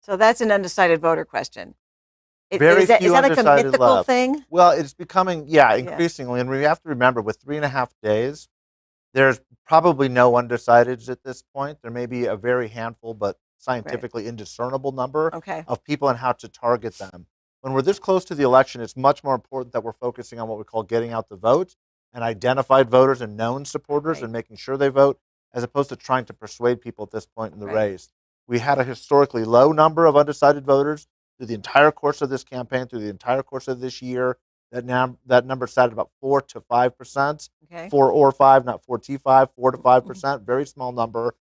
So that's an undecided voter question. Very is that few like a undecided mythical left. thing? Well, it's becoming, increasingly. And we have to remember, with 3.5 days, there's probably no undecideds at this point. There may be a very handful, but scientifically indiscernible number of people and how to target them. When we're this close to the election, it's much more important that we're focusing on what we call getting out the vote and identified voters and known supporters and making sure they vote, as opposed to trying to persuade people at this point in the race. We had a historically low number of undecided voters through the entire course of this campaign, through the entire course of this year. That number sat at about 4 to 5%. 4 or 5, not 4T5, 4 to 5%, very small number.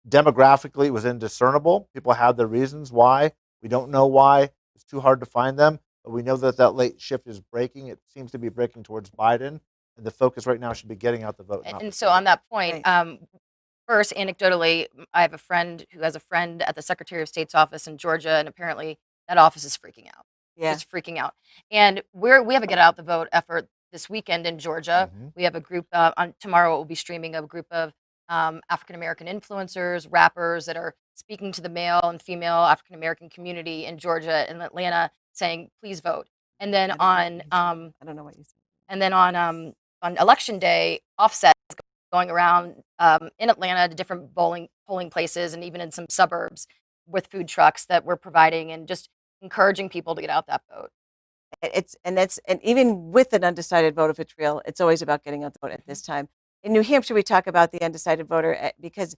Demographically, it was indiscernible. People had their reasons why. We don't know why. It's too hard to find them. But we know that that late shift is breaking. It seems to be breaking towards Biden. And the focus right now should be getting out the vote. And so on that point, first, anecdotally, I have a friend who has a friend at the Secretary of State's office in Georgia, and apparently that office is freaking out. Just freaking out. And we have a get out the vote effort this weekend in Georgia. We have a group on tomorrow. We'll be streaming a group of African American influencers, rappers that are speaking to the male and female African American community in Georgia and Atlanta, saying, "Please vote." And then on I don't know what you said. And then on election day, Offset is going around in Atlanta to different polling places and even in some suburbs with food trucks that we're providing and just encouraging people to get out that vote. And even with an undecided voter, if it's real, it's always about getting out the vote at this time. In New Hampshire, we talk about the undecided voter because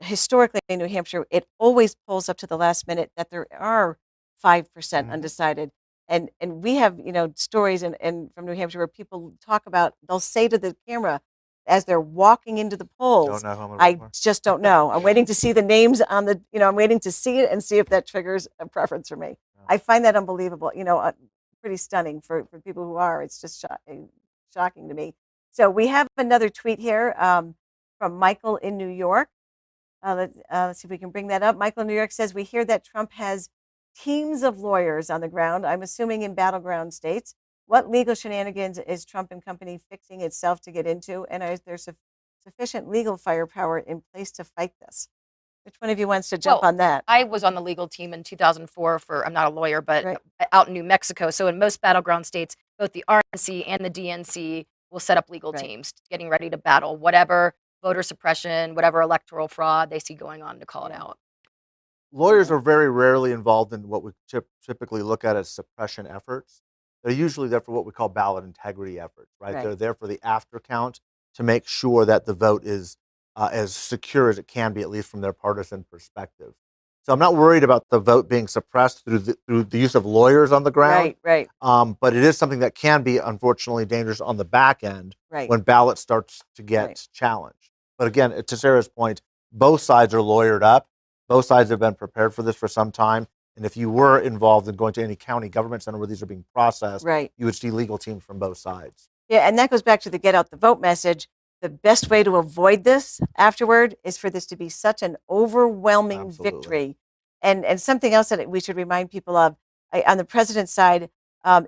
historically in New Hampshire, it always pulls up to the last minute that there are 5% undecided. And we have, stories from New Hampshire where people talk about, they'll say to the camera as they're walking into the polls, I just don't know. I'm waiting to see the names on the, I'm waiting to see it and see if that triggers a preference for me. I find that unbelievable, pretty stunning for people who are. It's just shocking to me. So we have another tweet here from Michael in New York. Let's see if we can bring that up. Michael in New York says, we hear that Trump has teams of lawyers on the ground, I'm assuming in battleground states. What legal shenanigans is Trump and company fixing itself to get into? And is there sufficient legal firepower in place to fight this? Which one of you wants to jump on that? I was on the legal team in 2004 I'm not a lawyer, but out in New Mexico. So in most battleground states, both the RNC and the DNC will set up legal teams getting ready to battle whatever voter suppression, whatever electoral fraud they see going on to call it out. lawyers are very rarely involved in what we typically look at as suppression efforts. They're usually there for what we call ballot integrity efforts, right? They're there for the after count to make sure that the vote is as secure as it can be, at least from their partisan perspective. So I'm not worried about the vote being suppressed through the use of lawyers on the ground. Right. But it is something that can be, unfortunately, dangerous on the back end when ballot starts to get challenged. But again, to Sarah's point, both sides are lawyered up. Both sides have been prepared for this for some time. And if you were involved in going to any county government center where these are being processed, you would see legal teams from both sides. Yeah, and that goes back to the get out the vote message. The best way to avoid this afterward is for this to be such an overwhelming victory. And something else that we should remind people of, on the president's side,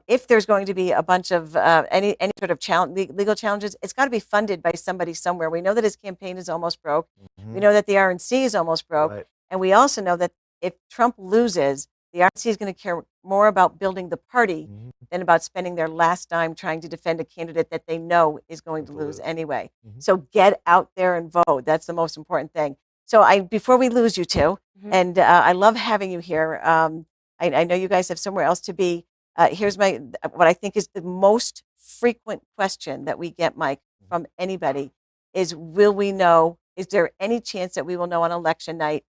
if there's going to be a bunch of any sort of legal challenges, it's got to be funded by somebody somewhere. We know that his campaign is almost broke. We know that the RNC is almost broke. And we also know that if Trump loses, the RNC is going to care more about building the party than about spending their last dime trying to defend a candidate that they know is going to lose anyway. So get out there and vote. That's the most important thing. So before we lose you two, and I love having you here. I know you guys have somewhere else to be. Here's what I think is the most frequent question that we get, Mike, from anybody is, will we know, is there any chance that we will know on election night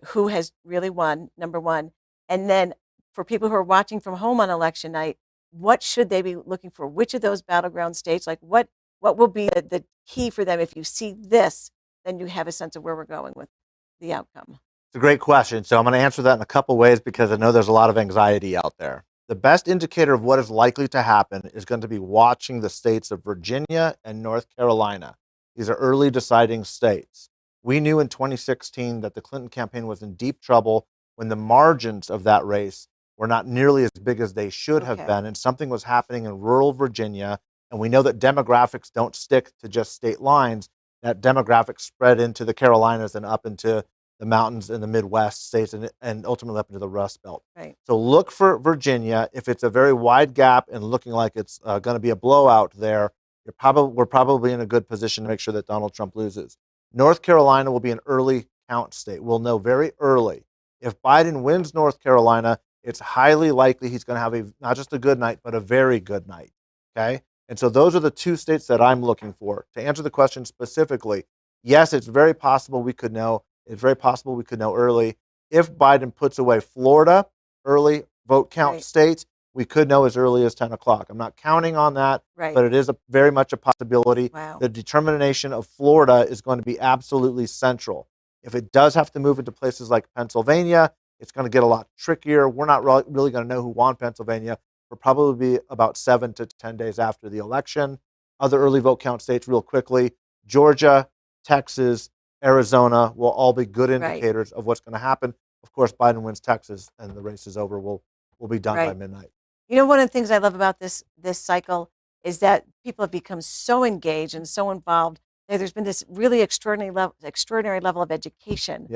who has really won, number one? And then for people who are watching from home on election night, what should they be looking for? Which of those battleground states, like what will be the key for them? If you see this, then you have a sense of where we're going with the outcome. It's a great question. So I'm going to answer that in a couple ways because I know there's a lot of anxiety out there. The best indicator of what is likely to happen is going to be watching the states of Virginia and North Carolina. These are early deciding states. We knew in 2016 that the Clinton campaign was in deep trouble when the margins of that race were not nearly as big as they should have been, and something was happening in rural Virginia. And we know that demographics don't stick to just state lines. That demographics spread into the Carolinas and up into the mountains in the Midwest states and ultimately up into the Rust Belt. So look for Virginia. If it's a very wide gap and looking like it's going to be a blowout there, we're probably in a good position to make sure that Donald Trump loses. North Carolina will be an early count state. We'll know very early. If Biden wins North Carolina, it's highly likely he's going to have not just a good night, but a very good night. Okay? And so those are the two states that I'm looking for. To answer the question specifically, yes, it's very possible we could know. It's very possible we could know early. If Biden puts away Florida, early vote count states, we could know as early as 10 o'clock. I'm not counting on that, but it is very much a possibility. The determination of Florida is going to be absolutely central. If it does have to move into places like Pennsylvania, it's going to get a lot trickier. We're not really going to know who won Pennsylvania. We'll probably be about 7 to 10 days after the election. Other early vote count states real quickly, Georgia, Texas, Arizona will all be good indicators of what's going to happen. Of course, Biden wins Texas and the race is over. We'll be done by midnight. You know, one of the things I love about this cycle is that people have become so engaged and so involved. There's been this really extraordinary level of education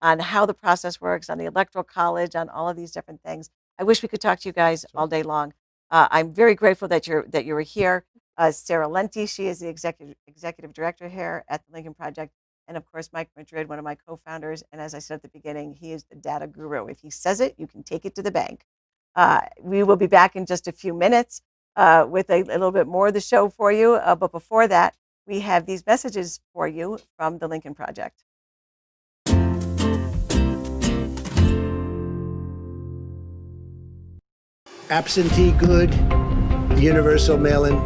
on how the process works, on the Electoral College, on all of these different things. I wish we could talk to you guys all day long. I'm very grateful that you were here. Sarah Lenti, she is the executive director here at the Lincoln Project. And of course, Mike Madrid, one of my co-founders. And as I said at the beginning, he is the data guru. If he says it, you can take it to the bank. We will be back in just a few minutes with a little bit more of the show for you. But before that, we have these messages for you from the Lincoln Project. Absentee good, universal mail-in,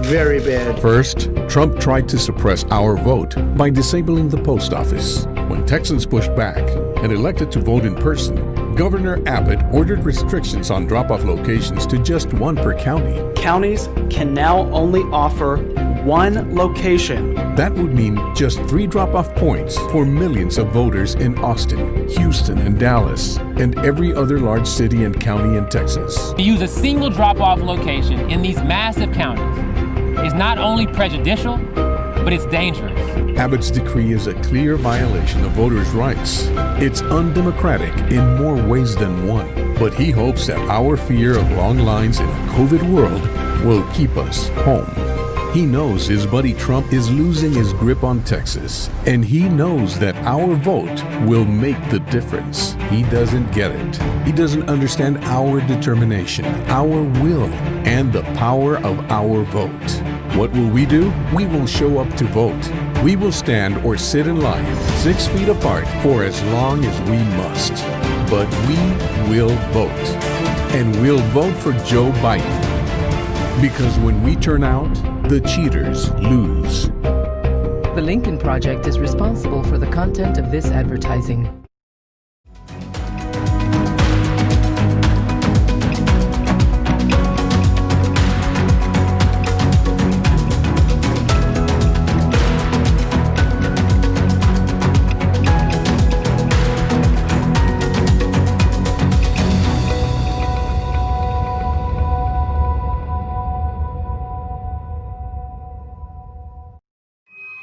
very bad. First, Trump tried to suppress our vote by disabling the post office. When Texans pushed back and elected to vote in person, Governor Abbott ordered restrictions on drop-off locations to just one per county. Counties can now only offer one location. That would mean just 3 drop-off points for millions of voters in Austin, Houston, and Dallas, and every other large city and county in Texas. To use a single drop-off location in these massive counties is not only prejudicial, but it's dangerous. Abbott's decree is a clear violation of voters' rights. It's undemocratic in more ways than one, but he hopes that our fear of long lines in a COVID world will keep us home. He knows his buddy Trump is losing his grip on Texas, and he knows that our vote will make the difference. He doesn't get it. He doesn't understand our determination, our will, and the power of our vote. What will we do? We will show up to vote. We will stand or sit in line 6 feet apart for as long as we must. But we will vote. And we'll vote for Joe Biden. Because when we turn out, the cheaters lose. The Lincoln Project is responsible for the content of this advertising.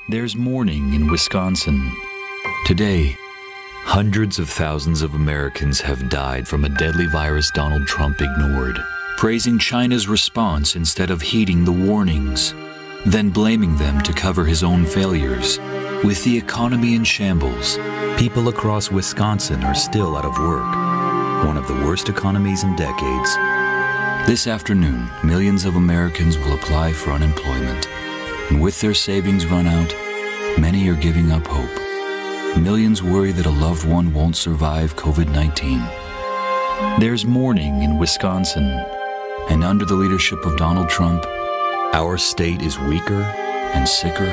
There's mourning in Wisconsin. Today, hundreds of thousands of Americans have died from a deadly virus Donald Trump ignored, praising China's response instead of heeding the warnings, then blaming them to cover his own failures. With the economy in shambles, people across Wisconsin are still out of work, one of the worst economies in decades. This afternoon, millions of Americans will apply for unemployment. And with their savings run out, many are giving up hope. Millions worry that a loved one won't survive COVID-19. There's mourning in Wisconsin, and under the leadership of Donald Trump, our state is weaker and sicker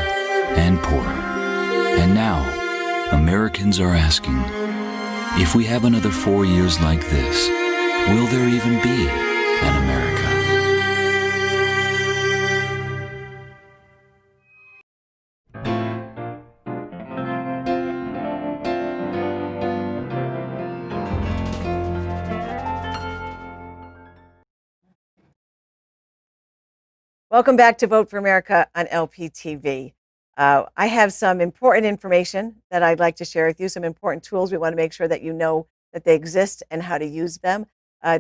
and poorer. And now, Americans are asking, if we have another 4 years like this, will there even be an America? Welcome back to Vote for America on LPTV. I have some important information that I'd like to share with you, some important tools. We want to make sure that you know that they exist and how to use them.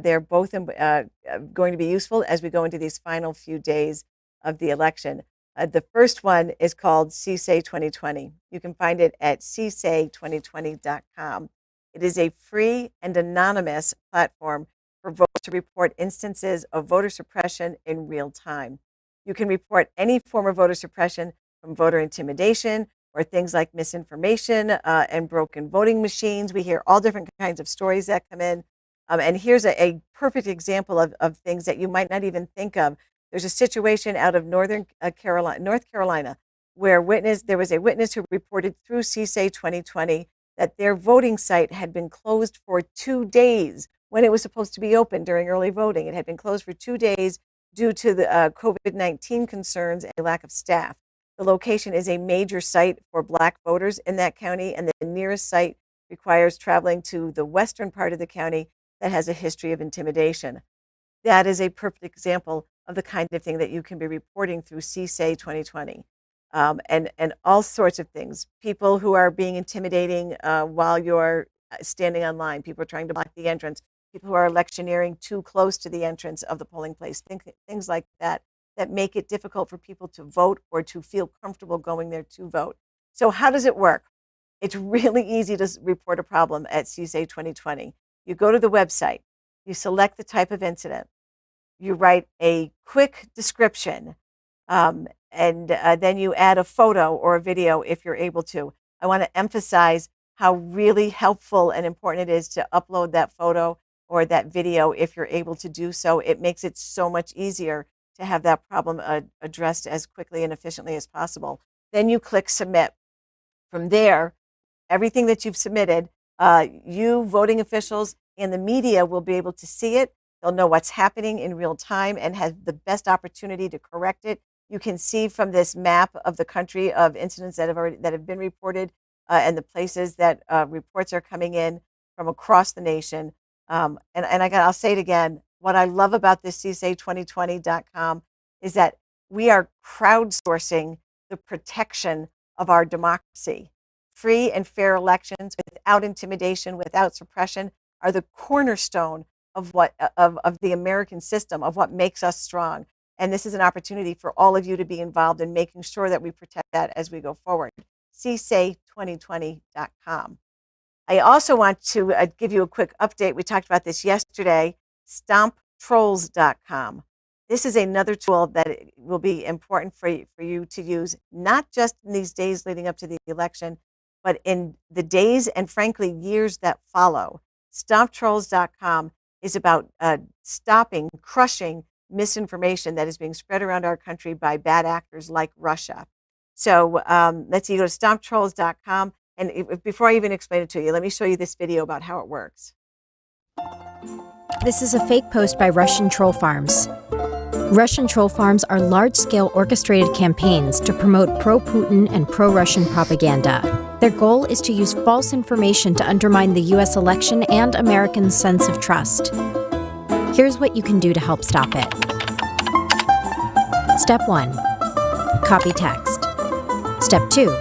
They're both going to be useful as we go into these final few days of the election. The first one is called CSAY 2020. You can find it at csay2020.com. It is a free and anonymous platform for voters to report instances of voter suppression in real time. You can report any form of voter suppression, from voter intimidation or things like misinformation and broken voting machines. We hear all different kinds of stories that come in. And here's a perfect example of things that you might not even think of. There's a situation out of North Carolina, where there was a witness who reported through CSAY 2020 that their voting site had been closed for 2 days when it was supposed to be open during early voting. It had been closed for 2 days due to the COVID-19 concerns and lack of staff. The location is a major site for Black voters in that county, and the nearest site requires traveling to the western part of the county that has a history of intimidation. That is a perfect example of the kind of thing that you can be reporting through CSAY 2020. And all sorts of things. People who are being intimidating while you're standing online, people are trying to block the entrance, people who are electioneering too close to the entrance of the polling place, things like that make it difficult for people to vote or to feel comfortable going there to vote. So how does it work? It's really easy to report a problem at CSAY 2020. You go to the website, you select the type of incident, you write a quick description, and then you add a photo or a video if you're able to. I want to emphasize how really helpful and important it is to upload that photo or that video if you're able to do so. It makes it so much easier to have that problem addressed as quickly and efficiently as possible. Then you click submit. From there, everything that you've submitted, you, voting officials, and the media will be able to see it. They'll know what's happening in real time and have the best opportunity to correct it. You can see from this map of the country of incidents that have been reported and the places that reports are coming in from across the nation. I'll say it again. What I love about this csay2020.com is that we are crowdsourcing the protection of our democracy. Free and fair elections without intimidation, without suppression, are the cornerstone of the American system, of what makes us strong. And this is an opportunity for all of you to be involved in making sure that we protect that as we go forward. CSay2020.com. I also want to give you a quick update. We talked about this yesterday, stomptrolls.com. This is another tool that will be important for you to use, not just in these days leading up to the election, but in the days and frankly years that follow. Stomptrolls.com is about stopping, crushing misinformation that is being spread around our country by bad actors like Russia. So let's see, you go to stomptrolls.com. And before I even explain it to you, let me show you this video about how it works. This is a fake post by Russian troll farms. Russian troll farms are large-scale orchestrated campaigns to promote pro-Putin and pro-Russian propaganda. Their goal is to use false information to undermine the U.S. election and Americans' sense of trust. Here's what you can do to help stop it. Step 1. Copy text. Step 2.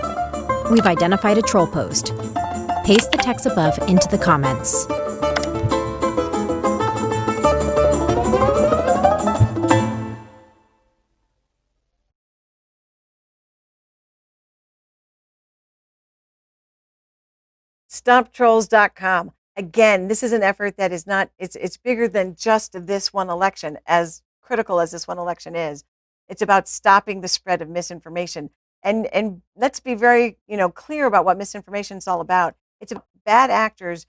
We've identified a troll post. Paste the text above into the comments. Stomptrolls.com. Again, this is an effort that is not, it's bigger than just this one election, as critical as this one election is. It's about stopping the spread of misinformation. And let's be very, clear about what misinformation is all about. It's about bad actors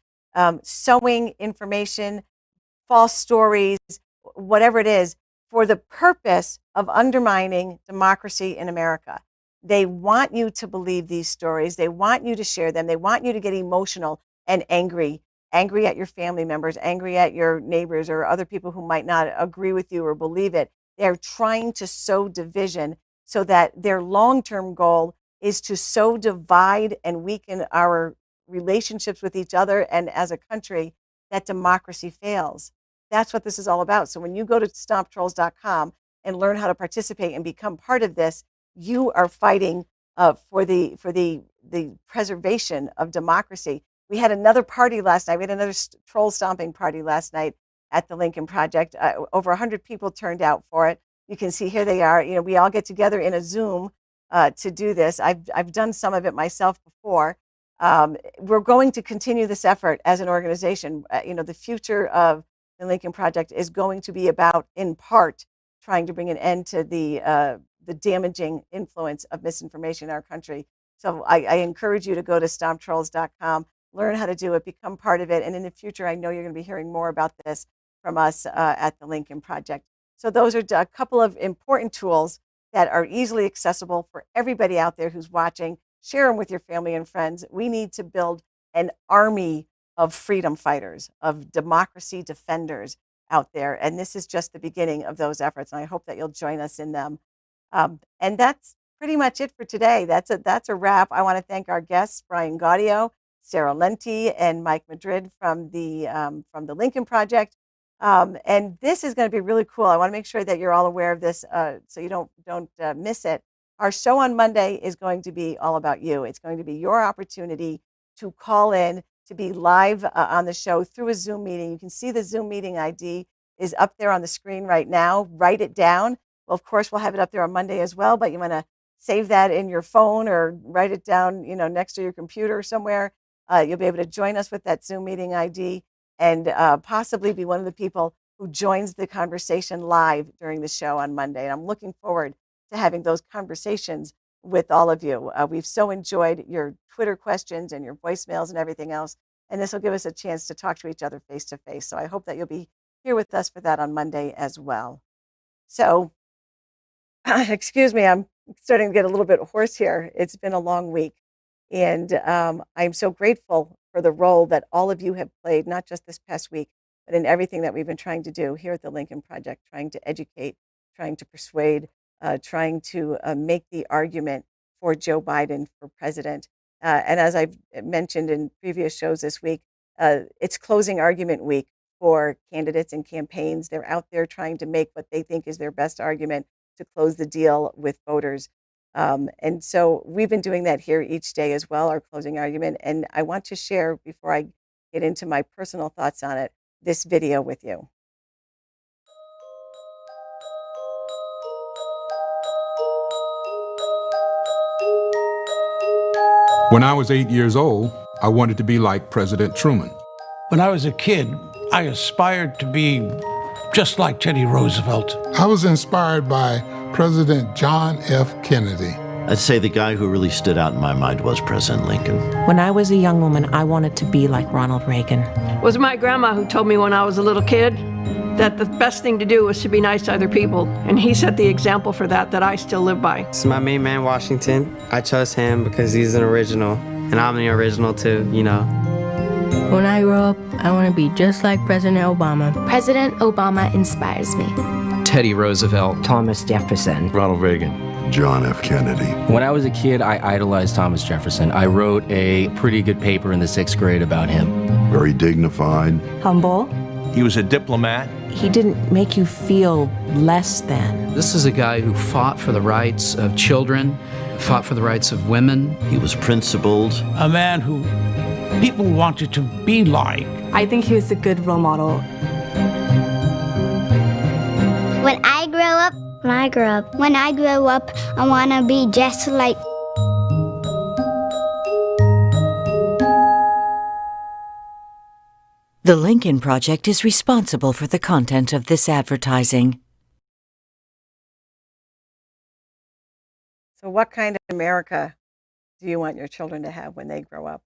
sowing information, false stories, whatever it is, for the purpose of undermining democracy in America. They want you to believe these stories. They want you to share them. They want you to get emotional and angry at your family members, angry at your neighbors or other people who might not agree with you or believe it. They're trying to sow division so that their long-term goal is to sow divide and weaken our relationships with each other and as a country, that democracy fails. That's what this is all about. So when you go to stomptrolls.com and learn how to participate and become part of this, you are fighting for the preservation of democracy. We had another party last night. We had another troll stomping party last night at the Lincoln Project. Over 100 people turned out for it. You can see here they are. We all get together in a Zoom to do this. I've done some of it myself before. We're going to continue this effort as an organization. The future of the Lincoln Project is going to be about, in part, trying to bring an end to the damaging influence of misinformation in our country. So I encourage you to go to stomptrolls.com, learn how to do it, become part of it. And in the future, I know you're going to be hearing more about this from us at the Lincoln Project. So those are a couple of important tools that are easily accessible for everybody out there who's watching. Share them with your family and friends. We need to build an army of freedom fighters, of democracy defenders out there. And this is just the beginning of those efforts. And I hope that you'll join us in them. And that's pretty much it for today. That's a wrap. I want to thank our guests, Brian Gaudio, Sarah Lenti, and Mike Madrid from the Lincoln Project. And this is going to be really cool. I want to make sure that you're all aware of this so you don't miss it. Our show on Monday is going to be all about you. It's going to be your opportunity to call in, to be live on the show through a Zoom meeting. You can see the Zoom meeting ID is up there on the screen right now. Write it down. Well, of course, we'll have it up there on Monday as well, but you want to save that in your phone or write it down, next to your computer somewhere. You'll be able to join us with that Zoom meeting ID and possibly be one of the people who joins the conversation live during the show on Monday. And I'm looking forward to having those conversations with all of you. We've so enjoyed your Twitter questions and your voicemails and everything else. And this will give us a chance to talk to each other face to face. So I hope that you'll be here with us for that on Monday as well. So, excuse me, I'm starting to get a little bit hoarse here. It's been a long week. And I'm so grateful for the role that all of you have played, not just this past week, but in everything that we've been trying to do here at the Lincoln Project, trying to educate, trying to persuade, trying to make the argument for Joe Biden for president. And as I've mentioned in previous shows this week, it's closing argument week for candidates and campaigns. They're out there trying to make what they think is their best argument to close the deal with voters. And so we've been doing that here each day as well, our closing argument. And I want to share, before I get into my personal thoughts on it, this video with you. When I was 8 years old, I wanted to be like President Truman. When I was a kid, I aspired to be just like Teddy Roosevelt. I was inspired by President John F. Kennedy. I'd say the guy who really stood out in my mind was President Lincoln. When I was a young woman, I wanted to be like Ronald Reagan. It was my grandma who told me when I was a little kid that the best thing to do was to be nice to other people. And he set the example for that I still live by. It's my main man, Washington. I chose him because he's an original. And I'm the original too, you know. When I grow up, I want to be just like President Obama. President Obama inspires me. Teddy Roosevelt. Thomas Jefferson. Ronald Reagan. John F. Kennedy. When I was a kid, I idolized Thomas Jefferson. I wrote a pretty good paper in the 6th grade about him. Very dignified. Humble. He was a diplomat. He didn't make you feel less than. This is a guy who fought for the rights of children, fought for the rights of women. He was principled. A man who people wanted to be like. I think he was a good role model. When I grow up, I want to be just like. The Lincoln Project is responsible for the content of this advertising. So what kind of America do you want your children to have when they grow up?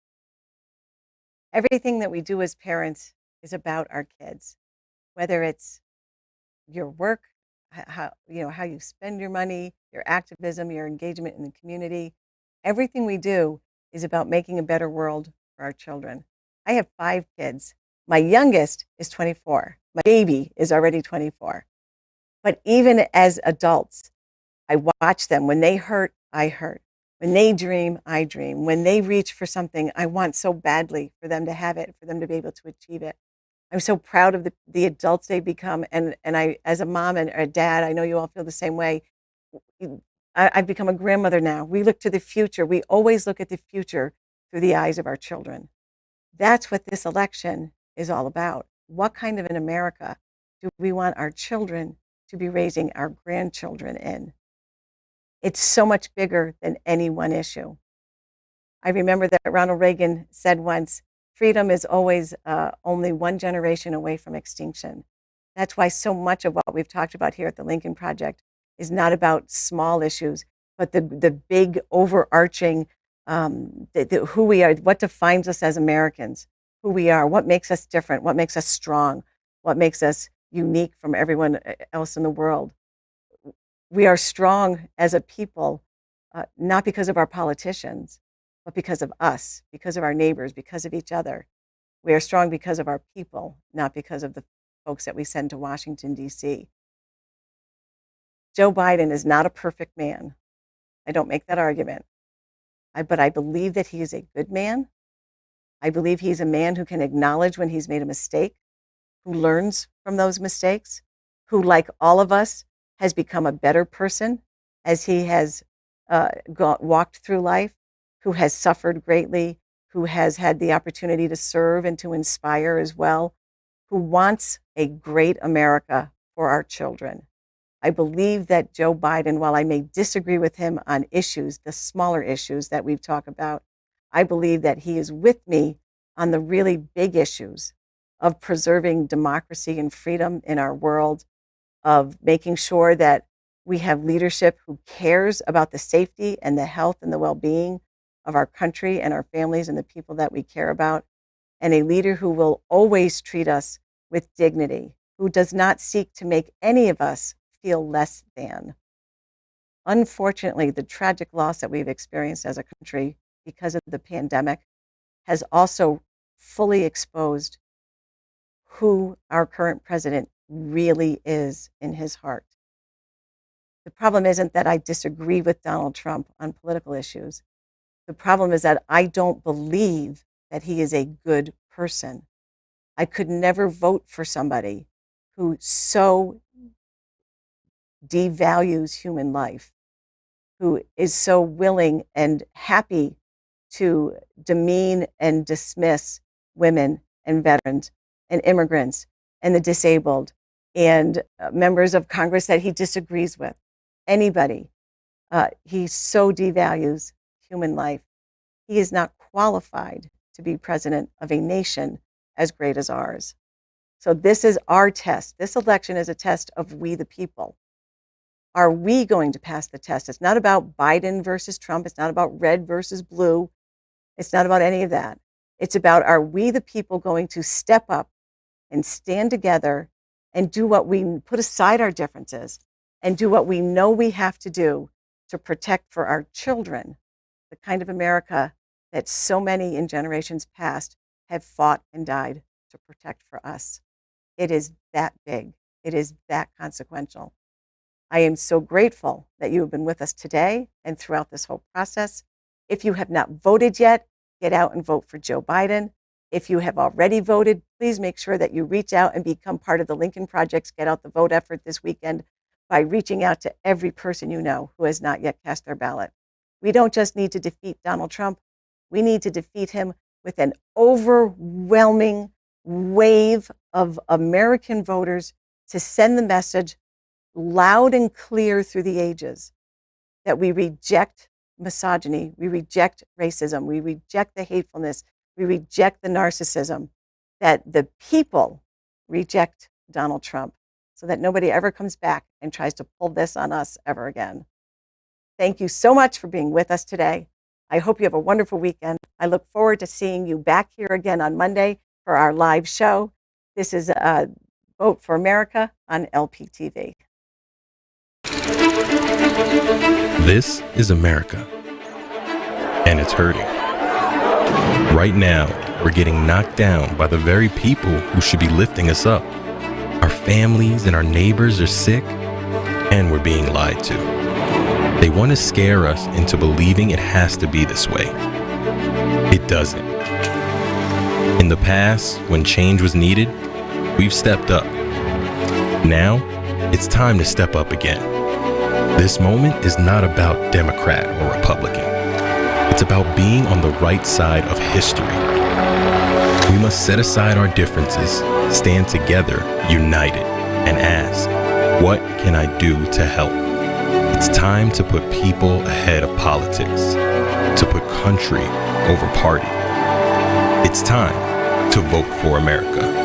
Everything that we do as parents is about our kids, whether it's your work, how you spend your money, your activism, your engagement in the community. Everything we do is about making a better world for our children. I have 5 kids. My youngest is 24. My baby is already 24. But even as adults, I watch them. When they hurt, I hurt. When they dream, I dream. When they reach for something, I want so badly for them to have it, for them to be able to achieve it. I'm so proud of the adults they've become. And I, as a mom and a dad, I know you all feel the same way. I've become a grandmother now. We look to the future. We always look at the future through the eyes of our children. That's what this election is all about. What kind of an America do we want our children to be raising our grandchildren in? It's so much bigger than any one issue. I remember that Ronald Reagan said once, freedom is always only one generation away from extinction. That's why so much of what we've talked about here at the Lincoln Project is not about small issues, but the big overarching, who we are, what defines us as Americans, who we are, what makes us different, what makes us strong, what makes us unique from everyone else in the world. We are strong as a people, not because of our politicians, but because of us, because of our neighbors, because of each other. We are strong because of our people, not because of the folks that we send to Washington, D.C. Joe Biden is not a perfect man. I don't make that argument. But I believe that he is a good man. I believe he's a man who can acknowledge when he's made a mistake, who learns from those mistakes, who, like all of us, has become a better person as he has walked through life, who has suffered greatly, who has had the opportunity to serve and to inspire as well, who wants a great America for our children. I believe that Joe Biden, while I may disagree with him on issues, the smaller issues that we've talked about, I believe that he is with me on the really big issues of preserving democracy and freedom in our world, of making sure that we have leadership who cares about the safety and the health and the well-being of our country and our families and the people that we care about, and a leader who will always treat us with dignity, who does not seek to make any of us feel less than. Unfortunately, the tragic loss that we've experienced as a country because of the pandemic has also fully exposed who our current president really is in his heart. The problem isn't that I disagree with Donald Trump on political issues. The problem is that I don't believe that he is a good person. I could never vote for somebody who so devalues human life, who is so willing and happy to demean and dismiss women and veterans and immigrants and the disabled and members of Congress that he disagrees with. Anybody. He so devalues human life. He is not qualified to be president of a nation as great as ours. So this is our test. This election is a test of we the people. Are we going to pass the test? It's not about Biden versus Trump. It's not about red versus blue. It's not about any of that. It's about, are we the people going to step up and stand together and do what we put aside our differences and do what we know we have to do to protect for our children the kind of America that so many in generations past have fought and died to protect for us. It is that big. It is that consequential. I am so grateful that you have been with us today and throughout this whole process. If you have not voted yet, get out and vote for Joe Biden. If you have already voted, please make sure that you reach out and become part of the Lincoln Project's Get Out the Vote effort this weekend by reaching out to every person you know who has not yet cast their ballot. We don't just need to defeat Donald Trump. We need to defeat him with an overwhelming wave of American voters to send the message loud and clear through the ages that we reject misogyny, we reject racism, we reject the hatefulness, we reject the narcissism, that the people reject Donald Trump so that nobody ever comes back and tries to pull this on us ever again. Thank you so much for being with us today. I hope you have a wonderful weekend. I look forward to seeing you back here again on Monday for our live show. This is Vote for America on LPTV. This is America, and it's hurting. Right now, we're getting knocked down by the very people who should be lifting us up. Our families and our neighbors are sick, and we're being lied to. They want to scare us into believing it has to be this way. It doesn't. In the past, when change was needed, we've stepped up. Now, it's time to step up again. This moment is not about Democrat or Republican. It's about being on the right side of history. We must set aside our differences, stand together, united, and ask, what can I do to help? It's time to put people ahead of politics, to put country over party. It's time to vote for America.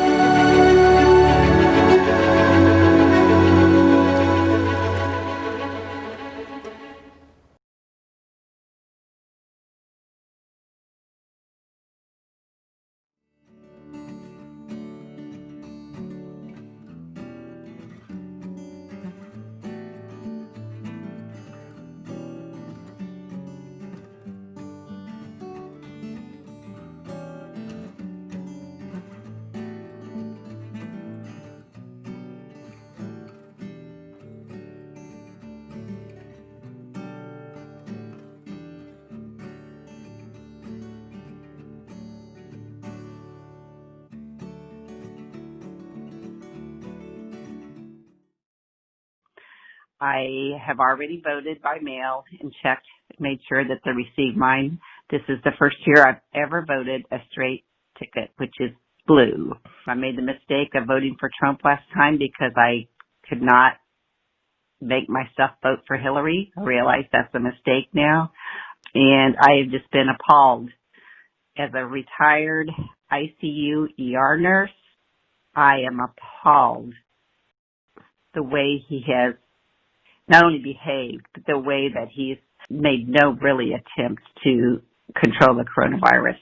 I have already voted by mail and checked, made sure that they received mine. This is the first year I've ever voted a straight ticket, which is blue. I made the mistake of voting for Trump last time because I could not make myself vote for Hillary. I realize that's a mistake now. And I have just been appalled. As a retired ICU ER nurse, I am appalled the way he has not only behaved, but the way that he's made no really attempt to control the coronavirus.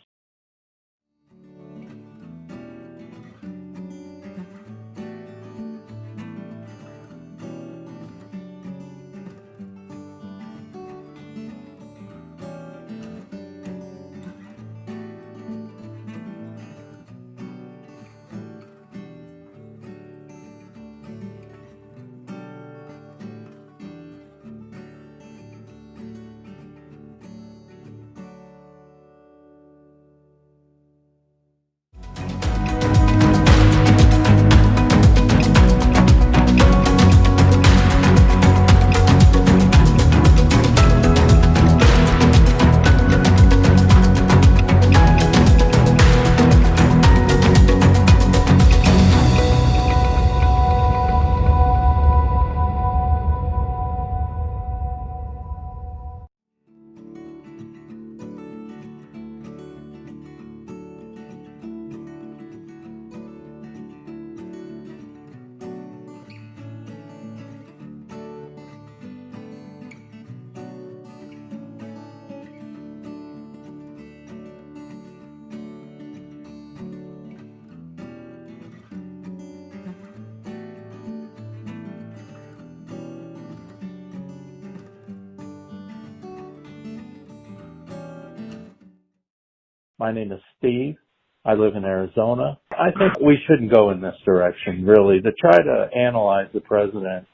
My name is Steve. I live in Arizona. I think we shouldn't go in this direction, really. To try to analyze the president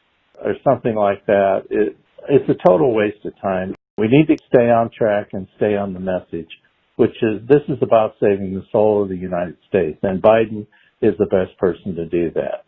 or something like that, it's a total waste of time. We need to stay on track and stay on the message, which is this is about saving the soul of the United States, and Biden is the best person to do that.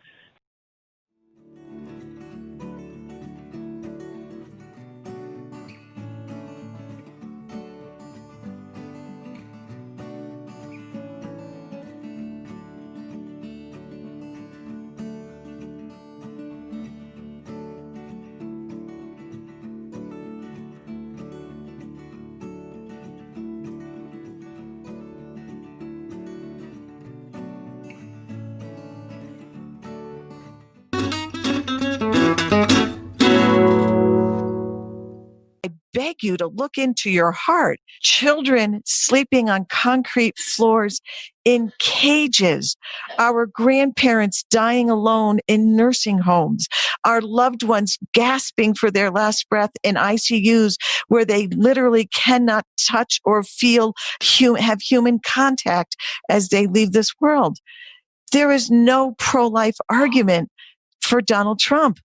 Beg you to look into your heart. Children sleeping on concrete floors in cages, our grandparents dying alone in nursing homes, our loved ones gasping for their last breath in ICUs where they literally cannot touch or feel, have human contact as they leave this world. There is no pro-life argument for Donald Trump.